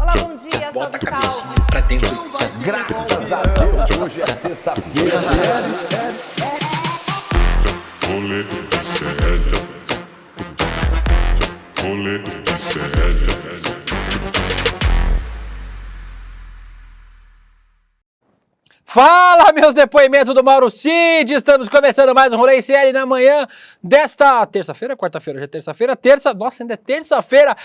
Olá, bom dia, Bota a salve, cabecinha salve. pra dentro. Graças a Deus, hoje é sexta-feira. Rolê de sério. Rolê de sério. Fala, meus depoimentos do Mauro Cid, estamos começando mais um Rolê ICL na manhã desta terça-feira, quarta-feira, hoje é terça-feira, nossa, ainda é terça-feira,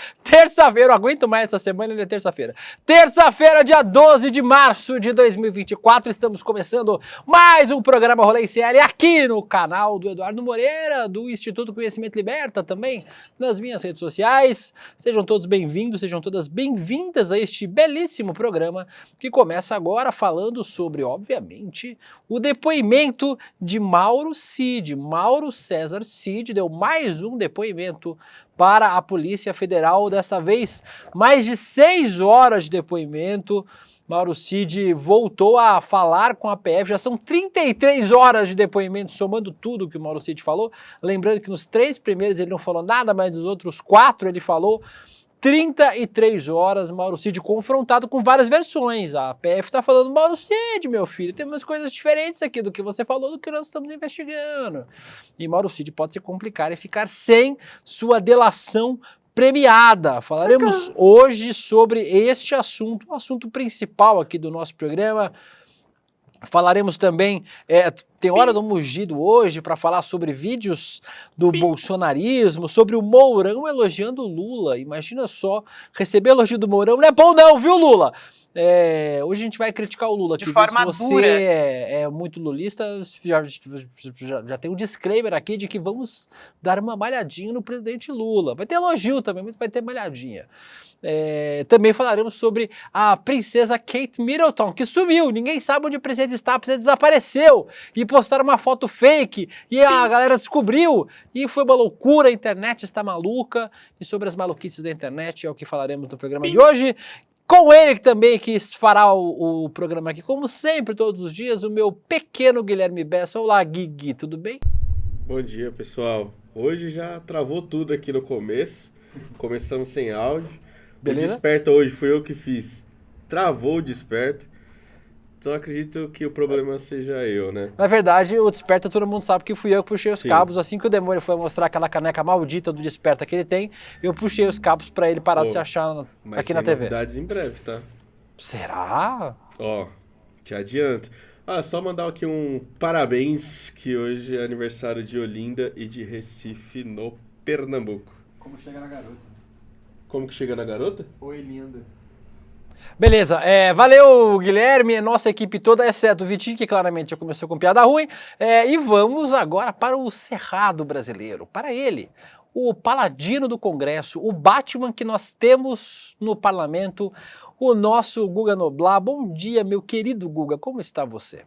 eu aguento mais essa semana, ainda é terça-feira, dia 12 de março de 2024, estamos começando mais um programa Rolê ICL aqui no canal do Eduardo Moreira, do Instituto Conhecimento Liberta, também nas minhas redes sociais. Sejam todos bem-vindos, sejam todas bem-vindas a este belíssimo programa que começa agora falando sobre, obviamente, o depoimento de Mauro Cid. Mauro César Cid deu mais um depoimento para a Polícia Federal, desta vez mais de 6 horas de depoimento. Mauro Cid voltou a falar com a PF, já são 33 horas de depoimento, somando tudo que o Mauro Cid falou. Lembrando que nos 3 primeiros ele não falou nada, mas nos outros 4 ele falou. 33 horas, Mauro Cid confrontado com várias versões. A PF tá falando, Mauro Cid, meu filho, tem umas coisas diferentes aqui do que você falou, do que nós estamos investigando. E Mauro Cid pode se complicar e ficar sem sua delação premiada. Falaremos hoje sobre este assunto, o assunto principal aqui do nosso programa. Falaremos também, tem Hora do Mugido hoje para falar sobre vídeos do bolsonarismo, sobre o Mourão elogiando o Lula. Imagina só, receber elogio do Mourão não é bom não, viu, Lula? Hoje a gente vai criticar o Lula aqui. De forma se você dura. é muito lulista, já tem um disclaimer aqui de que vamos dar uma malhadinha no presidente Lula. Vai ter elogio também, mas vai ter malhadinha. Também falaremos sobre a princesa Kate Middleton, que sumiu, ninguém sabe onde a princesa está, a princesa desapareceu, e postaram uma foto fake, e a galera descobriu, e foi uma loucura, a internet está maluca, e sobre as maluquices da internet é o que falaremos no programa de hoje, com ele também que fará o programa aqui, como sempre, todos os dias, o meu pequeno Guilherme Bessa. Olá, Guigui, tudo bem? Bom dia, pessoal. Hoje já travou tudo aqui no começo, começamos sem áudio. Beleza? O Desperta hoje foi eu que fiz. Travou o Desperta. Então acredito que o problema seja eu, né? Na verdade, o Desperta todo mundo sabe que fui eu que puxei os Sim. cabos. Assim que o demônio foi mostrar aquela caneca maldita do Desperta que ele tem, eu puxei os cabos pra ele parar de se achar Mas aqui tem na TV. novidades em breve, tá? Será? Ó, te adianto. Só mandar aqui um parabéns, que hoje é aniversário de Olinda e de Recife, no Pernambuco. Como chega na garota? Como que chega na garota? Oi, linda. Beleza, valeu Guilherme, nossa equipe toda, exceto o Vitinho, que claramente já começou com piada ruim, e vamos agora para o Cerrado brasileiro, para ele, o paladino do Congresso, o Batman que nós temos no parlamento, o nosso Guga Noblar. Bom dia, meu querido Guga, como está você?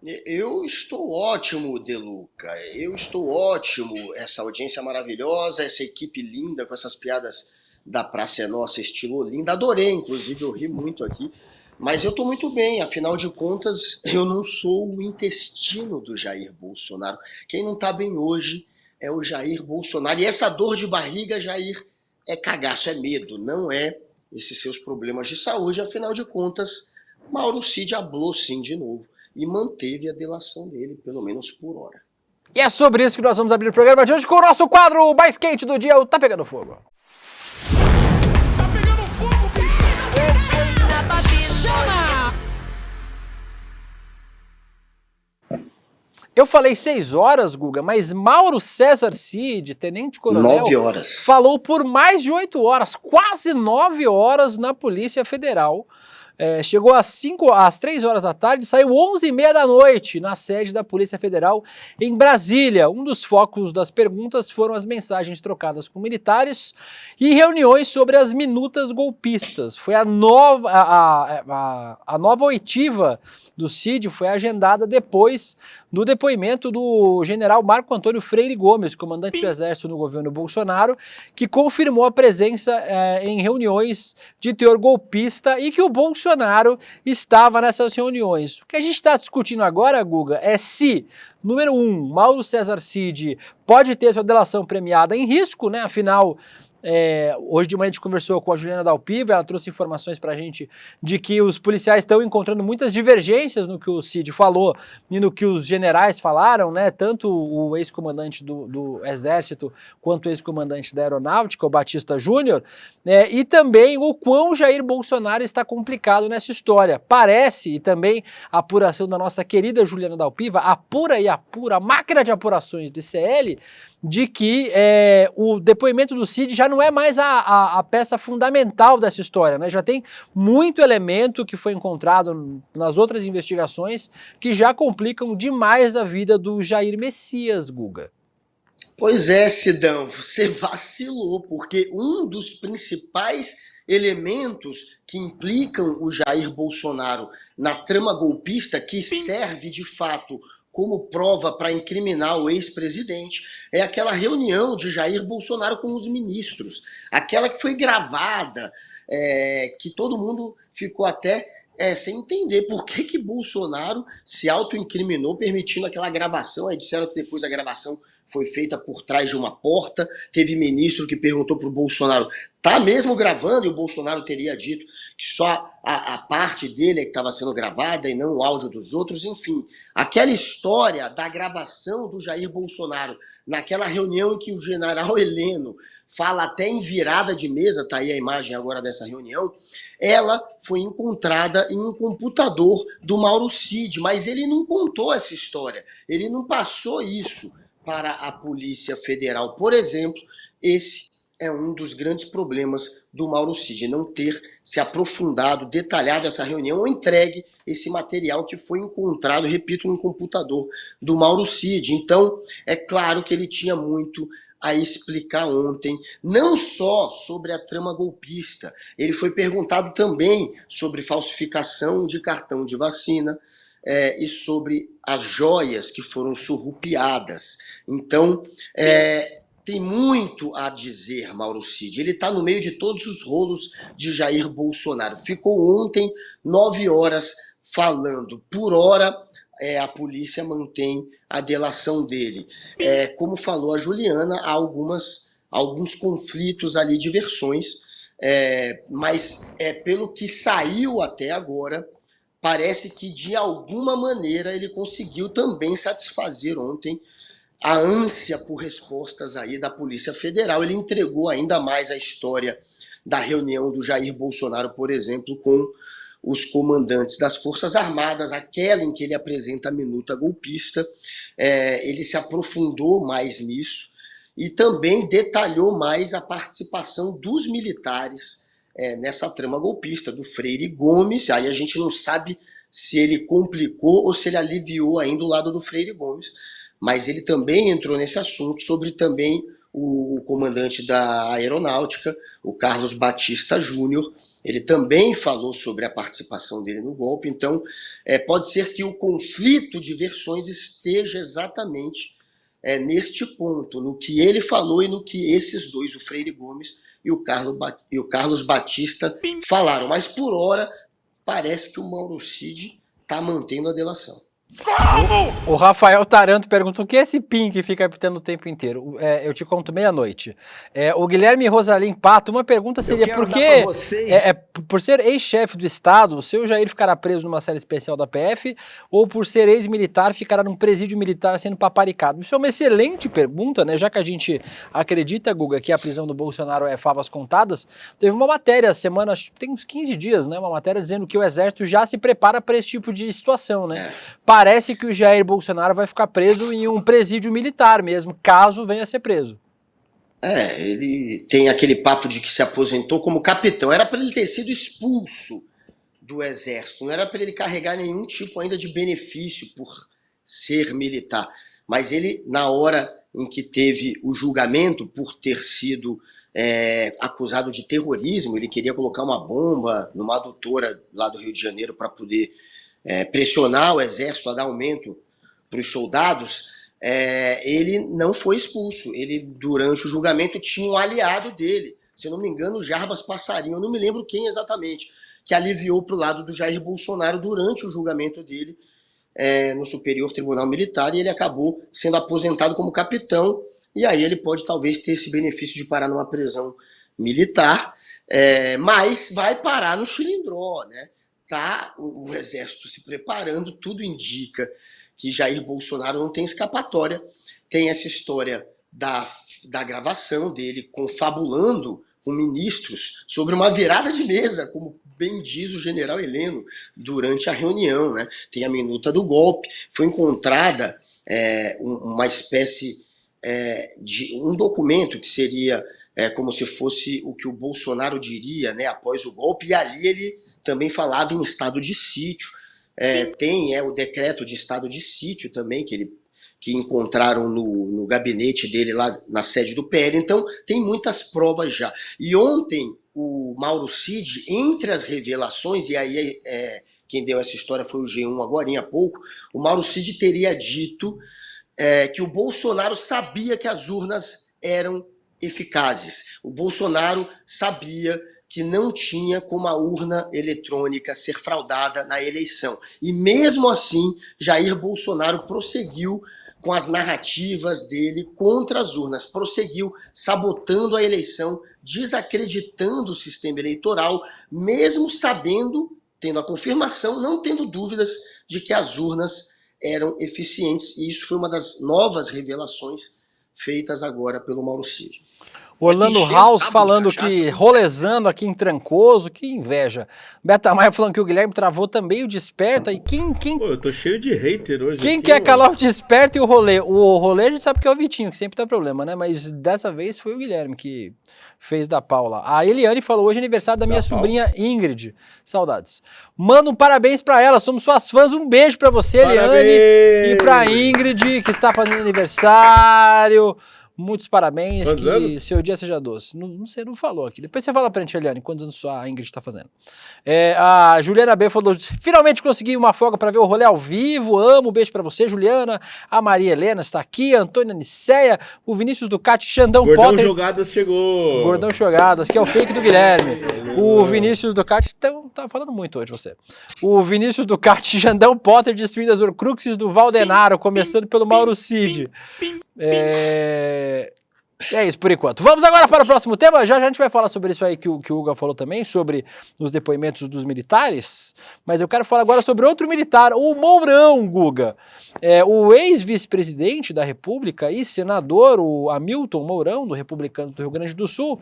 Eu estou ótimo, Deluca. Eu estou ótimo. Essa audiência maravilhosa, essa equipe linda com essas piadas da Praça é Nossa, estilo Olinda. Adorei, inclusive, eu ri muito aqui. Mas eu estou muito bem, afinal de contas, eu não sou o intestino do Jair Bolsonaro. Quem não está bem hoje é o Jair Bolsonaro. E essa dor de barriga, Jair, é cagaço, é medo, não é esses seus problemas de saúde. Afinal de contas, Mauro Cid hablou sim de novo e manteve a delação dele, pelo menos por hora. E é sobre isso que nós vamos abrir o programa de hoje com o nosso quadro mais quente do dia, o Tá Pegando Fogo. Eu falei 6 horas, Guga, mas Mauro César Cid, tenente-coronel, 9 horas. falou por mais de 8 horas, quase 9 horas na Polícia Federal. Chegou às 3 horas da tarde, saiu 11h30 da noite na sede da Polícia Federal em Brasília. Um dos focos das perguntas foram as mensagens trocadas com militares e reuniões sobre as minutas golpistas. Foi a nova oitiva do Cid foi agendada depois do depoimento do general Marco Antônio Freire Gomes, comandante do Exército no governo Bolsonaro, que confirmou a presença em reuniões de teor golpista e que o Bolsonaro estava nessas reuniões. O que a gente está discutindo agora, Guga, é se, número 1, Mauro César Cid pode ter sua delação premiada em risco, né? Afinal, Hoje de manhã a gente conversou com a Juliana Dalpiva, ela trouxe informações pra gente de que os policiais estão encontrando muitas divergências no que o Cid falou e no que os generais falaram, né? Tanto o ex-comandante do Exército quanto o ex-comandante da Aeronáutica, o Batista Júnior, e também o quão Jair Bolsonaro está complicado nessa história. Parece, e também a apuração da nossa querida Juliana Dalpiva, apura, a máquina de apurações do ICL, de que o depoimento do Cid já não é mais a peça fundamental dessa história, né? Já tem muito elemento que foi encontrado nas outras investigações que já complicam demais a vida do Jair Messias, Guga. Pois é, Sidão, você vacilou, porque um dos principais elementos que implicam o Jair Bolsonaro na trama golpista, que serve de fato como prova para incriminar o ex-presidente, é aquela reunião de Jair Bolsonaro com os ministros, aquela que foi gravada, que todo mundo ficou até sem entender por que Bolsonaro se autoincriminou permitindo aquela gravação. Aí disseram que depois a gravação foi feita por trás de uma porta, teve ministro que perguntou para o Bolsonaro, tá mesmo gravando? E o Bolsonaro teria dito que só a parte dele é que estava sendo gravada e não o áudio dos outros. Enfim, aquela história da gravação do Jair Bolsonaro naquela reunião em que o general Heleno fala até em virada de mesa, tá aí a imagem agora dessa reunião, ela foi encontrada em um computador do Mauro Cid, mas ele não contou essa história, ele não passou isso para a Polícia Federal. Por exemplo, esse é um dos grandes problemas do Mauro Cid, não ter se aprofundado, detalhado essa reunião ou entregue esse material que foi encontrado, repito, no computador do Mauro Cid. Então, é claro que ele tinha muito a explicar ontem, não só sobre a trama golpista, ele foi perguntado também sobre falsificação de cartão de vacina, e sobre as joias que foram surrupiadas. Então, tem muito a dizer, Mauro Cid. Ele está no meio de todos os rolos de Jair Bolsonaro. Ficou ontem 9 horas falando. Por hora, a polícia mantém a delação dele. Como falou a Juliana, há alguns conflitos ali de versões, mas pelo que saiu até agora, parece que, de alguma maneira, ele conseguiu também satisfazer ontem a ânsia por respostas aí da Polícia Federal. Ele entregou ainda mais a história da reunião do Jair Bolsonaro, por exemplo, com os comandantes das Forças Armadas, aquela em que ele apresenta a minuta golpista. Ele se aprofundou mais nisso e também detalhou mais a participação dos militares nessa trama golpista, do Freire Gomes. Aí a gente não sabe se ele complicou ou se ele aliviou ainda o lado do Freire Gomes, mas ele também entrou nesse assunto, sobre também o comandante da Aeronáutica, o Carlos Batista Júnior. Ele também falou sobre a participação dele no golpe. Então, pode ser que o conflito de versões esteja exatamente neste ponto, no que ele falou e no que esses dois, o Freire Gomes e o Carlos Batista, falaram. Mas, por hora, parece que o Mauro Cid está mantendo a delação. O Rafael Taranto pergunta: o que é esse PIN que fica apitando o tempo inteiro? Eu te conto meia-noite. O Guilherme Rosalim Pato, uma pergunta seria: por que, por ser ex-chefe do Estado, o seu Jair ficará preso numa série especial da PF, ou por ser ex-militar ficará num presídio militar sendo paparicado? Isso é uma excelente pergunta, né? Já que a gente acredita, Guga, que a prisão do Bolsonaro é favas contadas, teve uma matéria semana, acho que tem uns 15 dias, né? Uma matéria dizendo que o Exército já se prepara para esse tipo de situação, né? Parece que o Jair Bolsonaro vai ficar preso em um presídio militar mesmo, caso venha a ser preso. Ele tem aquele papo de que se aposentou como capitão. Era para ele ter sido expulso do Exército, não era para ele carregar nenhum tipo ainda de benefício por ser militar. Mas ele, na hora em que teve o julgamento por ter sido acusado de terrorismo, ele queria colocar uma bomba numa adutora lá do Rio de Janeiro para poder pressionar o Exército a dar aumento para os soldados. Ele não foi expulso. Ele, durante o julgamento, tinha um aliado dele, se eu não me engano, o Jarbas Passarinho, eu não me lembro quem exatamente, que aliviou para o lado do Jair Bolsonaro durante o julgamento dele no Superior Tribunal Militar, e ele acabou sendo aposentado como capitão. e aí ele pode talvez ter esse benefício de parar numa prisão militar, mas vai parar no Chilindró, né? Tá o exército se preparando, tudo indica que Jair Bolsonaro não tem escapatória. Tem essa história da gravação dele confabulando com ministros sobre uma virada de mesa, como bem diz o general Heleno durante a reunião, né? Tem a minuta do golpe, foi encontrada uma espécie de um documento que seria como se fosse o que o Bolsonaro diria, né, após o golpe, e ali ele também falava em estado de sítio. Tem o decreto de estado de sítio também, que encontraram no gabinete dele lá na sede do PL. Então tem muitas provas já. E ontem o Mauro Cid, entre as revelações, e aí quem deu essa história foi o G1 agora há pouco, o Mauro Cid teria dito que o Bolsonaro sabia que as urnas eram eficazes. O Bolsonaro sabia que não tinha como a urna eletrônica ser fraudada na eleição. E mesmo assim, Jair Bolsonaro prosseguiu com as narrativas dele contra as urnas, prosseguiu sabotando a eleição, desacreditando o sistema eleitoral, mesmo sabendo, tendo a confirmação, não tendo dúvidas de que as urnas eram eficientes. E isso foi uma das novas revelações feitas agora pelo Mauro Cid. Orlando House falando que rolezando aqui em Trancoso, que inveja. Beta Maia falando que o Guilherme travou também o Desperta. E quem Pô, eu tô cheio de hater hoje. quem aqui, quer mano. calar o Desperta e o rolê? O rolê a gente sabe que é o Vitinho, que sempre tá problema, né? Mas dessa vez foi o Guilherme que fez da Paula. A Eliane falou, hoje é aniversário da minha sobrinha Ingrid. Saudades. Manda um parabéns pra ela, somos suas fãs. Um beijo pra você, Parabéns! Eliane. E pra Ingrid, que está fazendo aniversário. Muitos parabéns, Quantos que anos? seu dia seja doce. Não sei, não falou aqui. Depois você fala pra gente, Eliane, quantos anos a Ingrid está fazendo. A Juliana B falou, finalmente consegui uma folga para ver o rolê ao vivo, amo, beijo pra você, Juliana. A Maria Helena está aqui, a Antônia Niceia, o Vinícius Ducati, Xandão Gordão Potter. Jogadas chegou. Gordão Jogadas, que é o fake do Guilherme. O Vinícius Ducati, tá falando muito hoje você. O Vinícius Ducati, Xandão Potter destruindo as Horcruxes do Valdenaro, começando pelo Mauro Cid. É isso por enquanto. Vamos agora para o próximo tema. Já a gente vai falar sobre isso aí que o Hugo falou também, sobre os depoimentos dos militares. Mas eu quero falar agora sobre outro militar, o Mourão, Guga. O ex-vice-presidente da República e senador, o Hamilton Mourão, do Republicano do Rio Grande do Sul,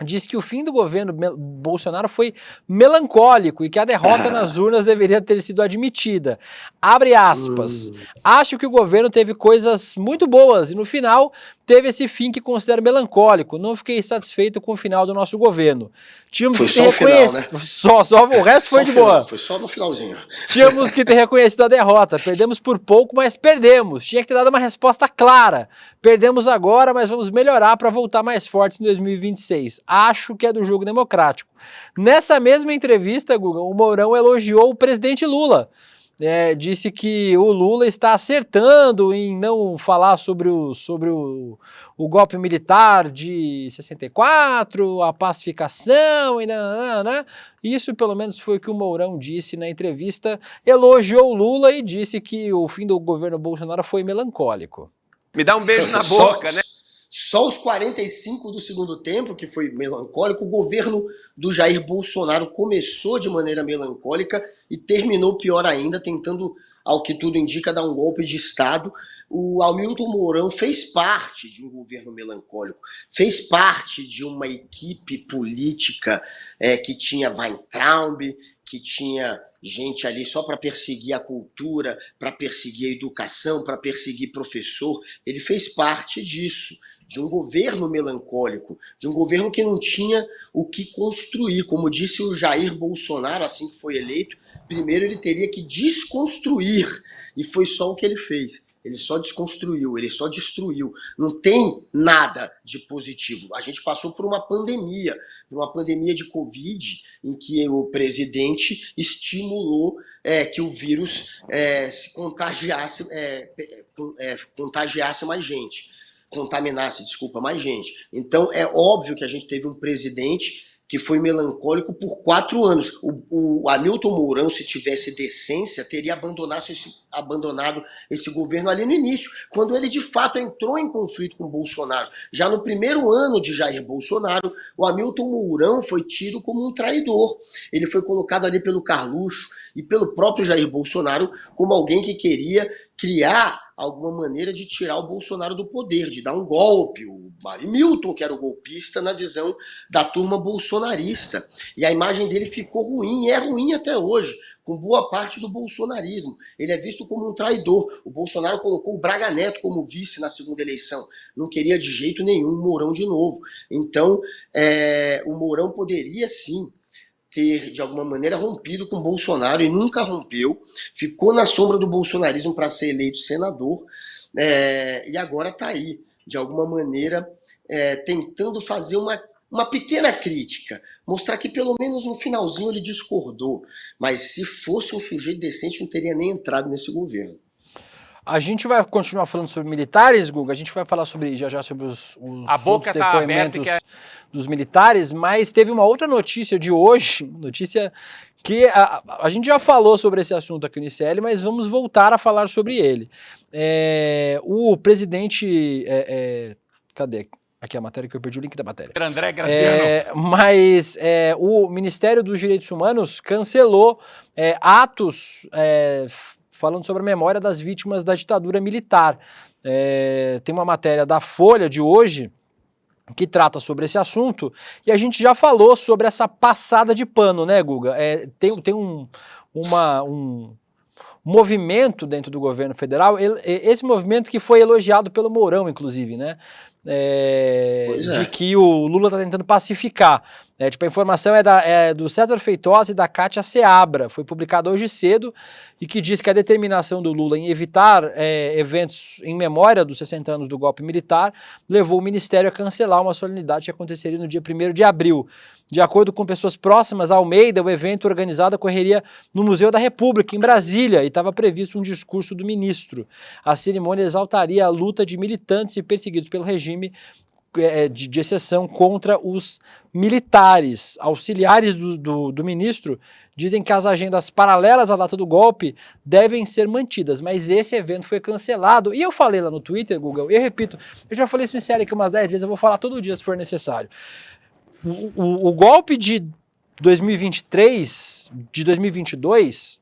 disse que o fim do governo Bolsonaro foi melancólico e que a derrota nas urnas deveria ter sido admitida. Abre aspas. Acho que o governo teve coisas muito boas e no final teve esse fim que considero melancólico. Não fiquei satisfeito com o final do nosso governo. Tínhamos Foi que só ter o final, né? Só o resto foi Só de final, boa. foi só no finalzinho. Tínhamos que ter reconhecido a derrota. Perdemos por pouco, mas perdemos. Tinha que ter dado uma resposta clara. Perdemos agora, mas vamos melhorar para voltar mais fortes em 2026. Acho que é do jogo democrático. Nessa mesma entrevista, Guga, o Mourão elogiou o presidente Lula. Disse que o Lula está acertando em não falar sobre o golpe militar de 64, a pacificação e nananana. Isso pelo menos foi o que o Mourão disse na entrevista, elogiou o Lula e disse que o fim do governo Bolsonaro foi melancólico. Me dá um beijo na boca, né? Só os 45 do segundo tempo, que foi melancólico, o governo do Jair Bolsonaro começou de maneira melancólica e terminou pior ainda, tentando, ao que tudo indica, dar um golpe de Estado. O Hamilton Mourão fez parte de um governo melancólico, fez parte de uma equipe política que tinha Weintraub, que tinha gente ali só para perseguir a cultura, para perseguir a educação, para perseguir professor. Ele fez parte disso, de um governo melancólico, de um governo que não tinha o que construir. Como disse o Jair Bolsonaro, assim que foi eleito, primeiro ele teria que desconstruir, e foi só o que ele fez. Ele só desconstruiu, ele só destruiu. Não tem nada de positivo. A gente passou por uma pandemia de Covid, em que o presidente estimulou que o vírus se contagiasse mais gente. Contaminasse, mais gente. Então é óbvio que a gente teve um presidente que foi melancólico por 4 anos. O Hamilton Mourão, se tivesse decência, teria abandonado esse governo ali no início, quando ele de fato entrou em conflito com o Bolsonaro. Já no primeiro ano de Jair Bolsonaro, o Hamilton Mourão foi tido como um traidor. Ele foi colocado ali pelo Carluxo e pelo próprio Jair Bolsonaro como alguém que queria criar alguma maneira de tirar o Bolsonaro do poder, de dar um golpe. O Hamilton, que era o golpista na visão da turma bolsonarista. E a imagem dele ficou ruim, e é ruim até hoje, com boa parte do bolsonarismo. Ele é visto como um traidor. O Bolsonaro colocou o Braga Neto como vice na segunda eleição. Não queria de jeito nenhum o Mourão de novo. Então, o Mourão poderia sim ter, de alguma maneira, rompido com o Bolsonaro, e nunca rompeu, ficou na sombra do bolsonarismo para ser eleito senador, e agora está aí, de alguma maneira, tentando fazer uma pequena crítica, mostrar que pelo menos no finalzinho ele discordou, mas se fosse um sujeito decente não teria nem entrado nesse governo. A gente vai continuar falando sobre militares, Guga, a gente vai falar já sobre os a boca tá aberta dos militares, mas teve uma outra notícia de hoje, notícia que a gente já falou sobre esse assunto aqui no ICL, mas vamos voltar a falar sobre ele. O presidente... cadê? Aqui a matéria que eu perdi o link da matéria. André Graziano. O Ministério dos Direitos Humanos cancelou atos... falando sobre a memória das vítimas da ditadura militar. Tem uma matéria da Folha de hoje que trata sobre esse assunto, e a gente já falou sobre essa passada de pano, né, Guga? Tem um movimento dentro do governo federal, esse movimento que foi elogiado pelo Mourão, inclusive, né? De que o Lula está tentando pacificar. A informação é do César Feitosa e da Kátia Seabra, foi publicado hoje cedo, e que diz que a determinação do Lula em evitar eventos em memória dos 60 anos do golpe militar levou o Ministério a cancelar uma solenidade que aconteceria no dia 1º de abril. De acordo com pessoas próximas a Almeida, o evento organizado ocorreria no Museu da República, em Brasília, e estava previsto um discurso do ministro. A cerimônia exaltaria a luta de militantes e perseguidos pelo regime de exceção contra os militares. Auxiliares do ministro dizem que as agendas paralelas à data do golpe devem ser mantidas, mas esse evento foi cancelado. E eu falei lá no Twitter, Google, eu repito, eu já falei isso em série aqui umas 10 vezes, eu vou falar todo dia se for necessário. O golpe de 2023, de 2022,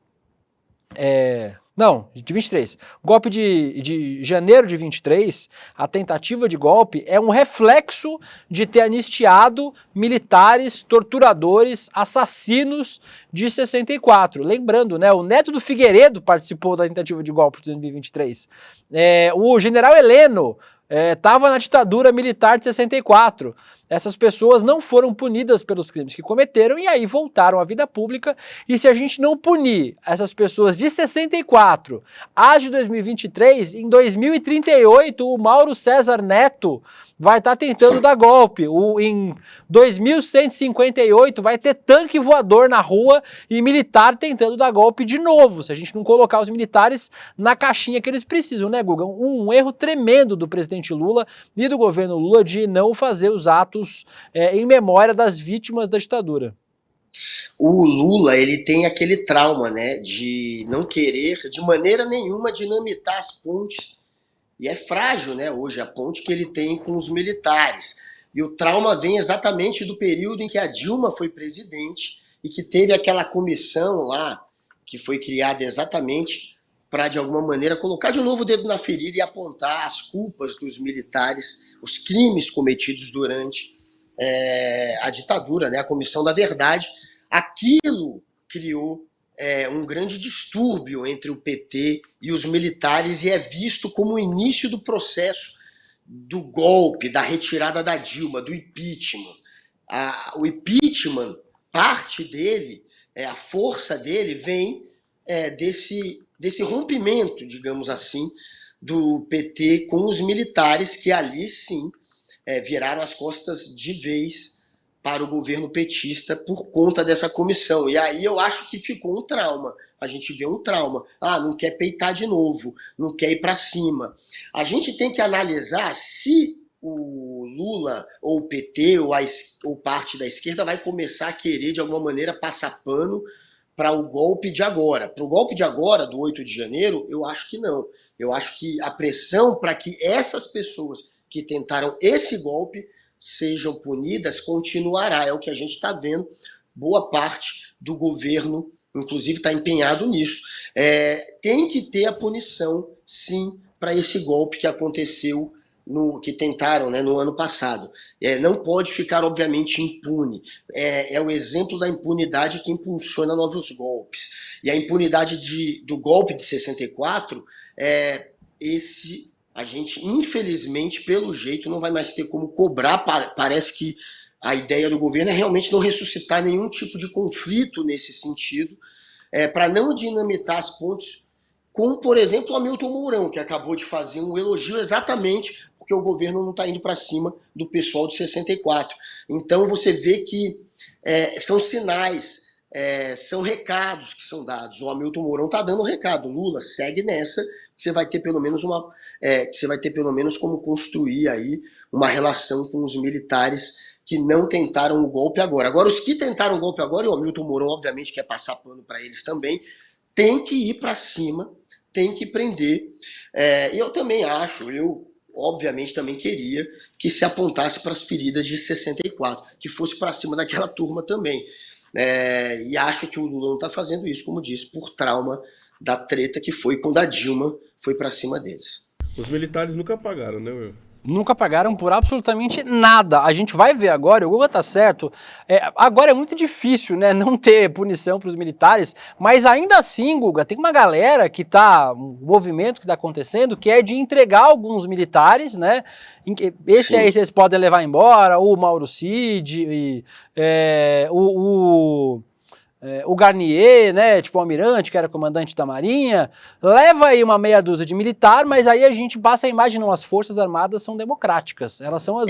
de 23. O golpe de janeiro de 23, a tentativa de golpe é um reflexo de ter anistiado militares, torturadores, assassinos de 64. Lembrando, né, o neto do Figueiredo participou da tentativa de golpe de 2023. O general Heleno estava na ditadura militar de 64. Essas pessoas não foram punidas pelos crimes que cometeram e aí voltaram à vida pública. E se a gente não punir essas pessoas de 64, as de 2023, em 2038 o Mauro César Neto vai estar tentando dar golpe. Em 2158 vai ter tanque voador na rua e militar tentando dar golpe de novo, se a gente não colocar os militares na caixinha que eles precisam, né, Guga? Um erro tremendo do presidente Lula e do governo Lula de não fazer os atos em memória das vítimas da ditadura. O Lula, ele tem aquele trauma, né, de não querer de maneira nenhuma dinamitar as pontes. E é frágil, né, hoje a ponte que ele tem com os militares. E o trauma vem exatamente do período em que a Dilma foi presidente e que teve aquela comissão lá que foi criada exatamente para, de alguma maneira, colocar de novo o dedo na ferida e apontar as culpas dos militares, os crimes cometidos durante a ditadura, né, a Comissão da Verdade. Aquilo criou um grande distúrbio entre o PT e os militares e é visto como o início do processo do golpe, da retirada da Dilma, do impeachment. O impeachment, parte dele, a força dele vem desse rompimento, digamos assim, do PT com os militares, que ali sim viraram as costas de vez para o governo petista por conta dessa comissão. E aí eu acho que ficou um trauma. A gente vê um trauma. Não quer peitar de novo, não quer ir para cima. A gente tem que analisar se o Lula, ou o PT, ou parte da esquerda vai começar a querer, de alguma maneira, passar pano para o golpe de agora. Para o golpe de agora, do 8 de janeiro, eu acho que não. Eu acho que a pressão para que essas pessoas que tentaram esse golpe sejam punidas continuará. É o que a gente está vendo. Boa parte do governo, inclusive, está empenhado nisso. Tem que ter a punição, sim, para esse golpe que aconteceu, que tentaram, né, no ano passado. Não pode ficar, obviamente, impune. É o exemplo da impunidade que impulsiona novos golpes. E a impunidade do golpe de 64, a gente, infelizmente, pelo jeito, não vai mais ter como cobrar. Parece que a ideia do governo é realmente não ressuscitar nenhum tipo de conflito nesse sentido, para não dinamitar as pontes, como, por exemplo, o Hamilton Mourão, que acabou de fazer um elogio exatamente porque o governo não está indo para cima do pessoal de 64. Então você vê que são sinais, são recados que são dados. O Hamilton Mourão está dando um recado. Lula, segue nessa, que você vai ter pelo menos como construir aí uma relação com os militares que não tentaram o golpe agora. Agora, os que tentaram o golpe agora, e o Hamilton Mourão, obviamente, quer passar pano para eles também, tem que ir para cima, tem que prender. E eu também acho, obviamente também queria que se apontasse para as feridas de 64, que fosse para cima daquela turma também. E acho que o Lula não está fazendo isso, como disse, por trauma da treta que foi quando a Dilma foi para cima deles. Os militares nunca pagaram, né, Will? Nunca pagaram por absolutamente nada. A gente vai ver agora, o Guga tá certo, agora é muito difícil, né, não ter punição para os militares, mas ainda assim, Guga, tem uma galera que tá, um movimento que tá acontecendo, que é de entregar alguns militares, né, esse aí vocês podem levar embora, o Mauro Cid, o Garnier, né, tipo o almirante, que era comandante da Marinha, leva aí uma meia dúzia de militar, mas aí a gente passa a imagem, não, as Forças Armadas são democráticas, elas são as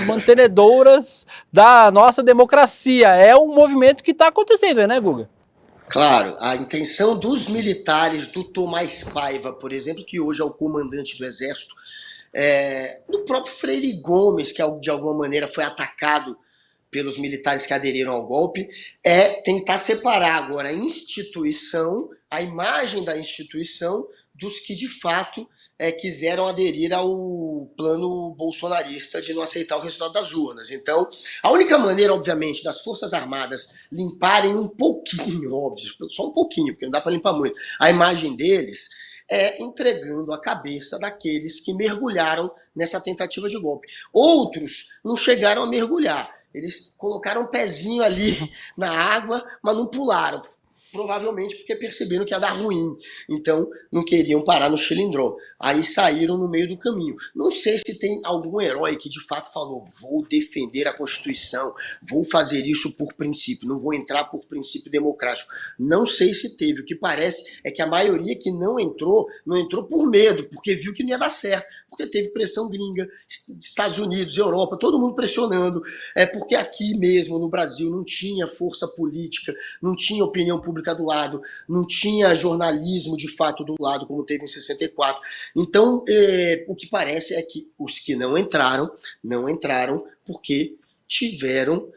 mantenedoras da nossa democracia, é um movimento que está acontecendo, né, Guga? Claro, a intenção dos militares, do Tomás Paiva, por exemplo, que hoje é o comandante do Exército, do próprio Freire Gomes, que de alguma maneira foi atacado pelos militares que aderiram ao golpe, tentar separar agora a instituição, a imagem da instituição, dos que de fato quiseram aderir ao plano bolsonarista de não aceitar o resultado das urnas. Então, a única maneira, obviamente, das Forças Armadas limparem um pouquinho, óbvio, só um pouquinho, porque não dá para limpar muito, a imagem deles, entregando a cabeça daqueles que mergulharam nessa tentativa de golpe. Outros não chegaram a mergulhar. Eles colocaram um pezinho ali na água, mas não pularam. Provavelmente porque perceberam que ia dar ruim. Então, não queriam parar no xilindró. Aí saíram no meio do caminho. Não sei se tem algum herói que de fato falou: vou defender a Constituição, vou fazer isso por princípio, não vou entrar por princípio democrático. Não sei se teve. O que parece é que a maioria que não entrou por medo, porque viu que não ia dar certo. Porque teve pressão gringa, Estados Unidos, Europa, todo mundo pressionando. Porque aqui mesmo, no Brasil, não tinha força política, não tinha opinião pública do lado, não tinha jornalismo de fato do lado, como teve em 64. Então, o que parece é que os que não entraram porque tiveram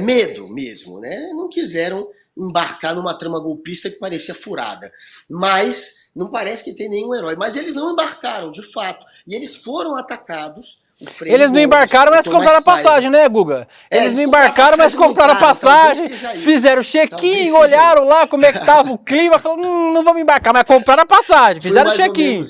medo mesmo, né? Não quiseram embarcar numa trama golpista que parecia furada. Mas não parece que tem nenhum herói. Mas eles não embarcaram, de fato. E eles foram atacados. Eles não embarcaram, mas compraram a passagem, né, Guga? Eles não embarcaram, mas compraram a passagem, fizeram check-in, olharam lá como é que tava o clima, falaram, não vamos embarcar, mas compraram a passagem, fizeram check-in.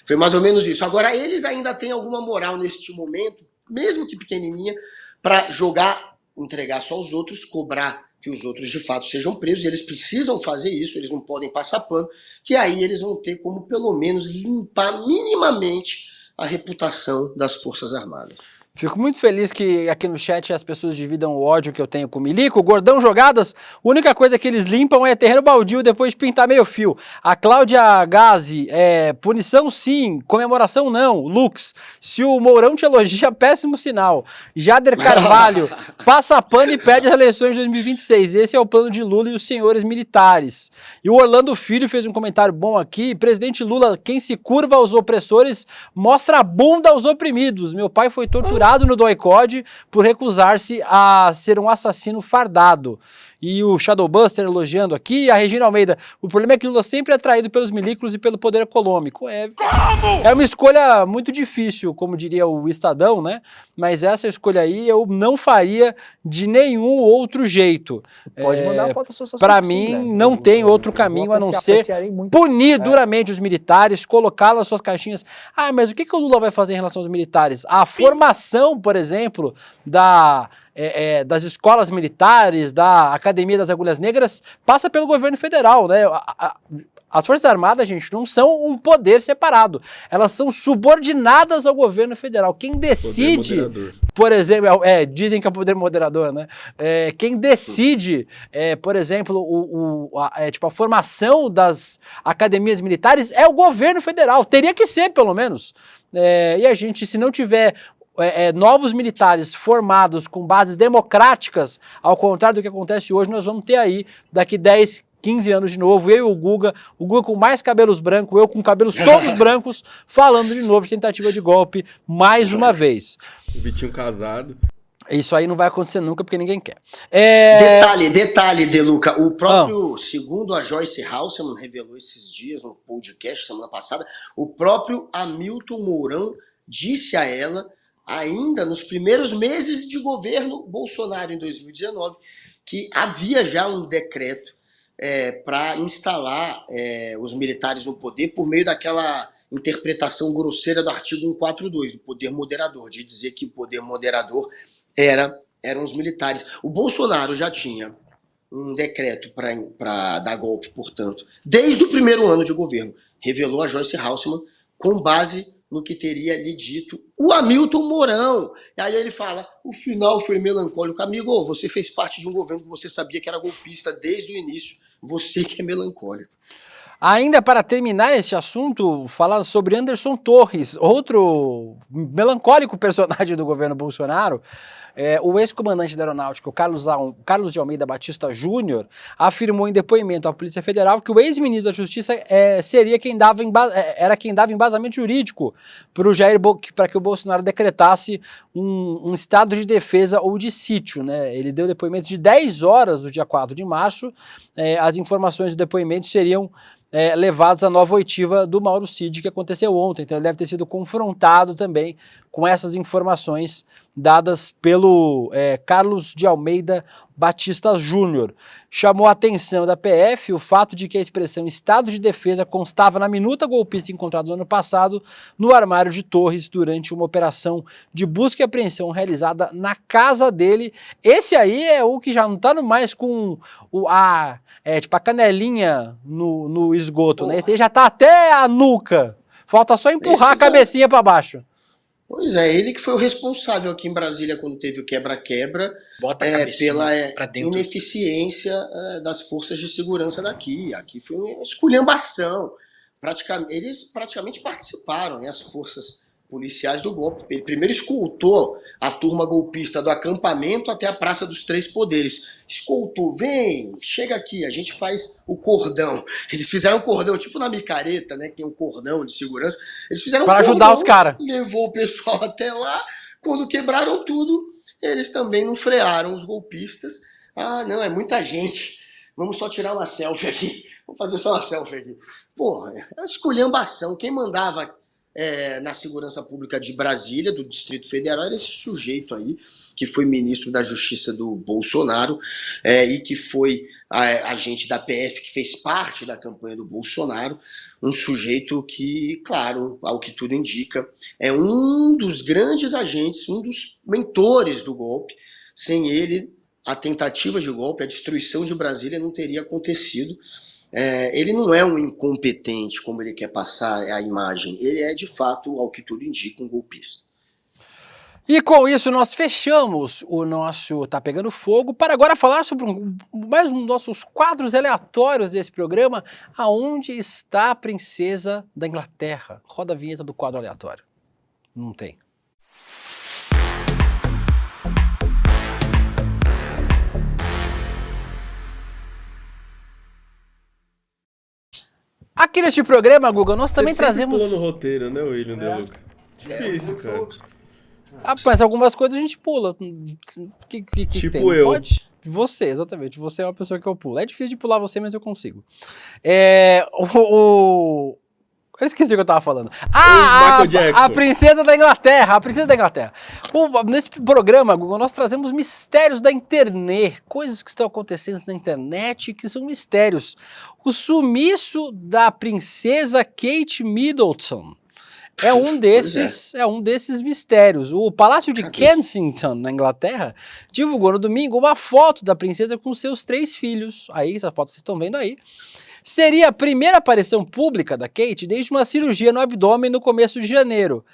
Foi mais ou menos isso. Agora, eles ainda têm alguma moral neste momento, mesmo que pequenininha, para jogar, entregar só aos outros, cobrar que os outros de fato sejam presos. Eles precisam fazer isso, eles não podem passar pano, que aí eles vão ter como pelo menos limpar minimamente a reputação das Forças Armadas. Fico muito feliz que aqui no chat as pessoas dividam o ódio que eu tenho com o Milico. Gordão Jogadas, a única coisa que eles limpam é terreno baldio depois de pintar meio fio. A Cláudia Gazi, punição sim, comemoração não. Lux, se o Mourão te elogia, péssimo sinal. Jader Carvalho, passa pano e perde as eleições de 2026. Esse é o plano de Lula e os senhores militares. E o Orlando Filho fez um comentário bom aqui. Presidente Lula, quem se curva aos opressores, mostra a bunda aos oprimidos. Meu pai foi torturado no doicode por recusar-se a ser um assassino fardado. E o Shadowbuster elogiando aqui, a Regina Almeida, o problema é que Lula sempre é atraído pelos milímetros e pelo poder econômico. É uma escolha muito difícil, como diria o Estadão, né? Mas essa escolha aí eu não faria de nenhum outro jeito. Pode mandar uma foto social. Para mim, não tem outro caminho a não ser punir duramente os militares, colocá-los nas suas caixinhas. Ah, mas o que o Lula vai fazer em relação aos militares? A formação, por exemplo, das escolas militares, da Academia das Agulhas Negras, passa pelo governo federal, né? As Forças Armadas, gente, não são um poder separado. Elas são subordinadas ao governo federal. Quem decide, por exemplo, dizem que é o poder moderador, né? Quem decide, por exemplo, a formação das academias militares é o governo federal. Teria que ser, pelo menos. E a gente, se não tiver novos militares formados com bases democráticas, ao contrário do que acontece hoje, nós vamos ter aí, daqui 10, 15 anos de novo, eu e o Guga com mais cabelos brancos, eu com cabelos todos brancos, falando de novo de tentativa de golpe, mais uma vez. O Vitinho casado. Isso aí não vai acontecer nunca, porque ninguém quer. Detalhe, Deluca, o próprio, segundo a Joyce Halseman revelou esses dias no podcast, semana passada, o próprio Hamilton Mourão disse a ela, ainda nos primeiros meses de governo Bolsonaro, em 2019, que havia já um decreto para instalar os militares no poder por meio daquela interpretação grosseira do artigo 142, do poder moderador, de dizer que o poder moderador eram os militares. O Bolsonaro já tinha um decreto para dar golpe, portanto, desde o primeiro ano de governo, revelou a Joyce Halseman, com base no que teria lhe dito o Hamilton Mourão. E aí ele fala, o final foi melancólico. Amigo, você fez parte de um governo que você sabia que era golpista desde o início. Você que é melancólico. Ainda para terminar esse assunto, falar sobre Anderson Torres, outro melancólico personagem do governo Bolsonaro. O ex-comandante da Aeronáutica, o Carlos de Almeida Batista Júnior, afirmou em depoimento à Polícia Federal que o ex-ministro da Justiça era quem dava embasamento jurídico para que o Bolsonaro decretasse um estado de defesa ou de sítio, né? Ele deu depoimento de 10 horas do dia 4 de março. As informações do depoimento seriam levados à nova oitiva do Mauro Cid, que aconteceu ontem. Então ele deve ter sido confrontado também com essas informações dadas pelo Carlos de Almeida Batista Júnior. Chamou a atenção da PF o fato de que a expressão estado de defesa constava na minuta golpista encontrada no ano passado no armário de Torres durante uma operação de busca e apreensão realizada na casa dele. Esse aí é o que já não está mais com a canelinha no esgoto, né? Esse aí já está até a nuca. Falta só empurrar a cabecinha para baixo. Pois é, ele que foi o responsável aqui em Brasília quando teve o quebra-quebra pela ineficiência das forças de segurança daqui. Aqui foi uma esculhambação. Eles praticamente participaram, né, as forças policiais do golpe. Ele primeiro escoltou a turma golpista do acampamento até a Praça dos Três Poderes. Escoltou, vem, chega aqui, a gente faz o cordão. Eles fizeram um cordão, tipo na micareta, né, que tem um cordão de segurança. Eles fizeram para ajudar os caras. Levou o pessoal até lá. Quando quebraram tudo, eles também não frearam os golpistas. Ah, não, é muita gente. Vamos só tirar uma selfie aqui. Vamos fazer só uma selfie aqui. Porra, é uma esculhambação. Quem mandava na segurança pública de Brasília, do Distrito Federal, era esse sujeito aí, que foi ministro da Justiça do Bolsonaro e que foi agente da PF, que fez parte da campanha do Bolsonaro, um sujeito que, claro, ao que tudo indica, é um dos grandes agentes, um dos mentores do golpe. Sem ele, a tentativa de golpe, a destruição de Brasília não teria acontecido. Ele não é um incompetente, como ele quer passar a imagem. Ele é, de fato, ao que tudo indica, um golpista. E com isso nós fechamos o nosso Tá Pegando Fogo para agora falar sobre mais um dos nossos quadros aleatórios desse programa. Aonde está a princesa da Inglaterra? Roda a vinheta do quadro aleatório. Não tem. Aqui neste programa, Guga, nós também trazemos... Você pula no roteiro, né, William De Luca? Difícil, cara. Ah, mas algumas coisas a gente pula. Que Tipo tem? eu. Pode? Você, exatamente. Você é uma pessoa que eu pulo. É difícil de pular você, mas eu consigo. Eu esqueci o que eu tava falando. Michael Jackson. A princesa da Inglaterra. A princesa da Inglaterra. Nesse programa, Google, nós trazemos mistérios da internet. Coisas que estão acontecendo na internet que são mistérios. O sumiço da princesa Kate Middleton é um desses mistérios. O Palácio de Kensington, na Inglaterra, divulgou no domingo uma foto da princesa com seus 3 filhos. Aí, essa foto vocês estão vendo aí. Seria a primeira aparição pública da Kate desde uma cirurgia no abdômen no começo de janeiro.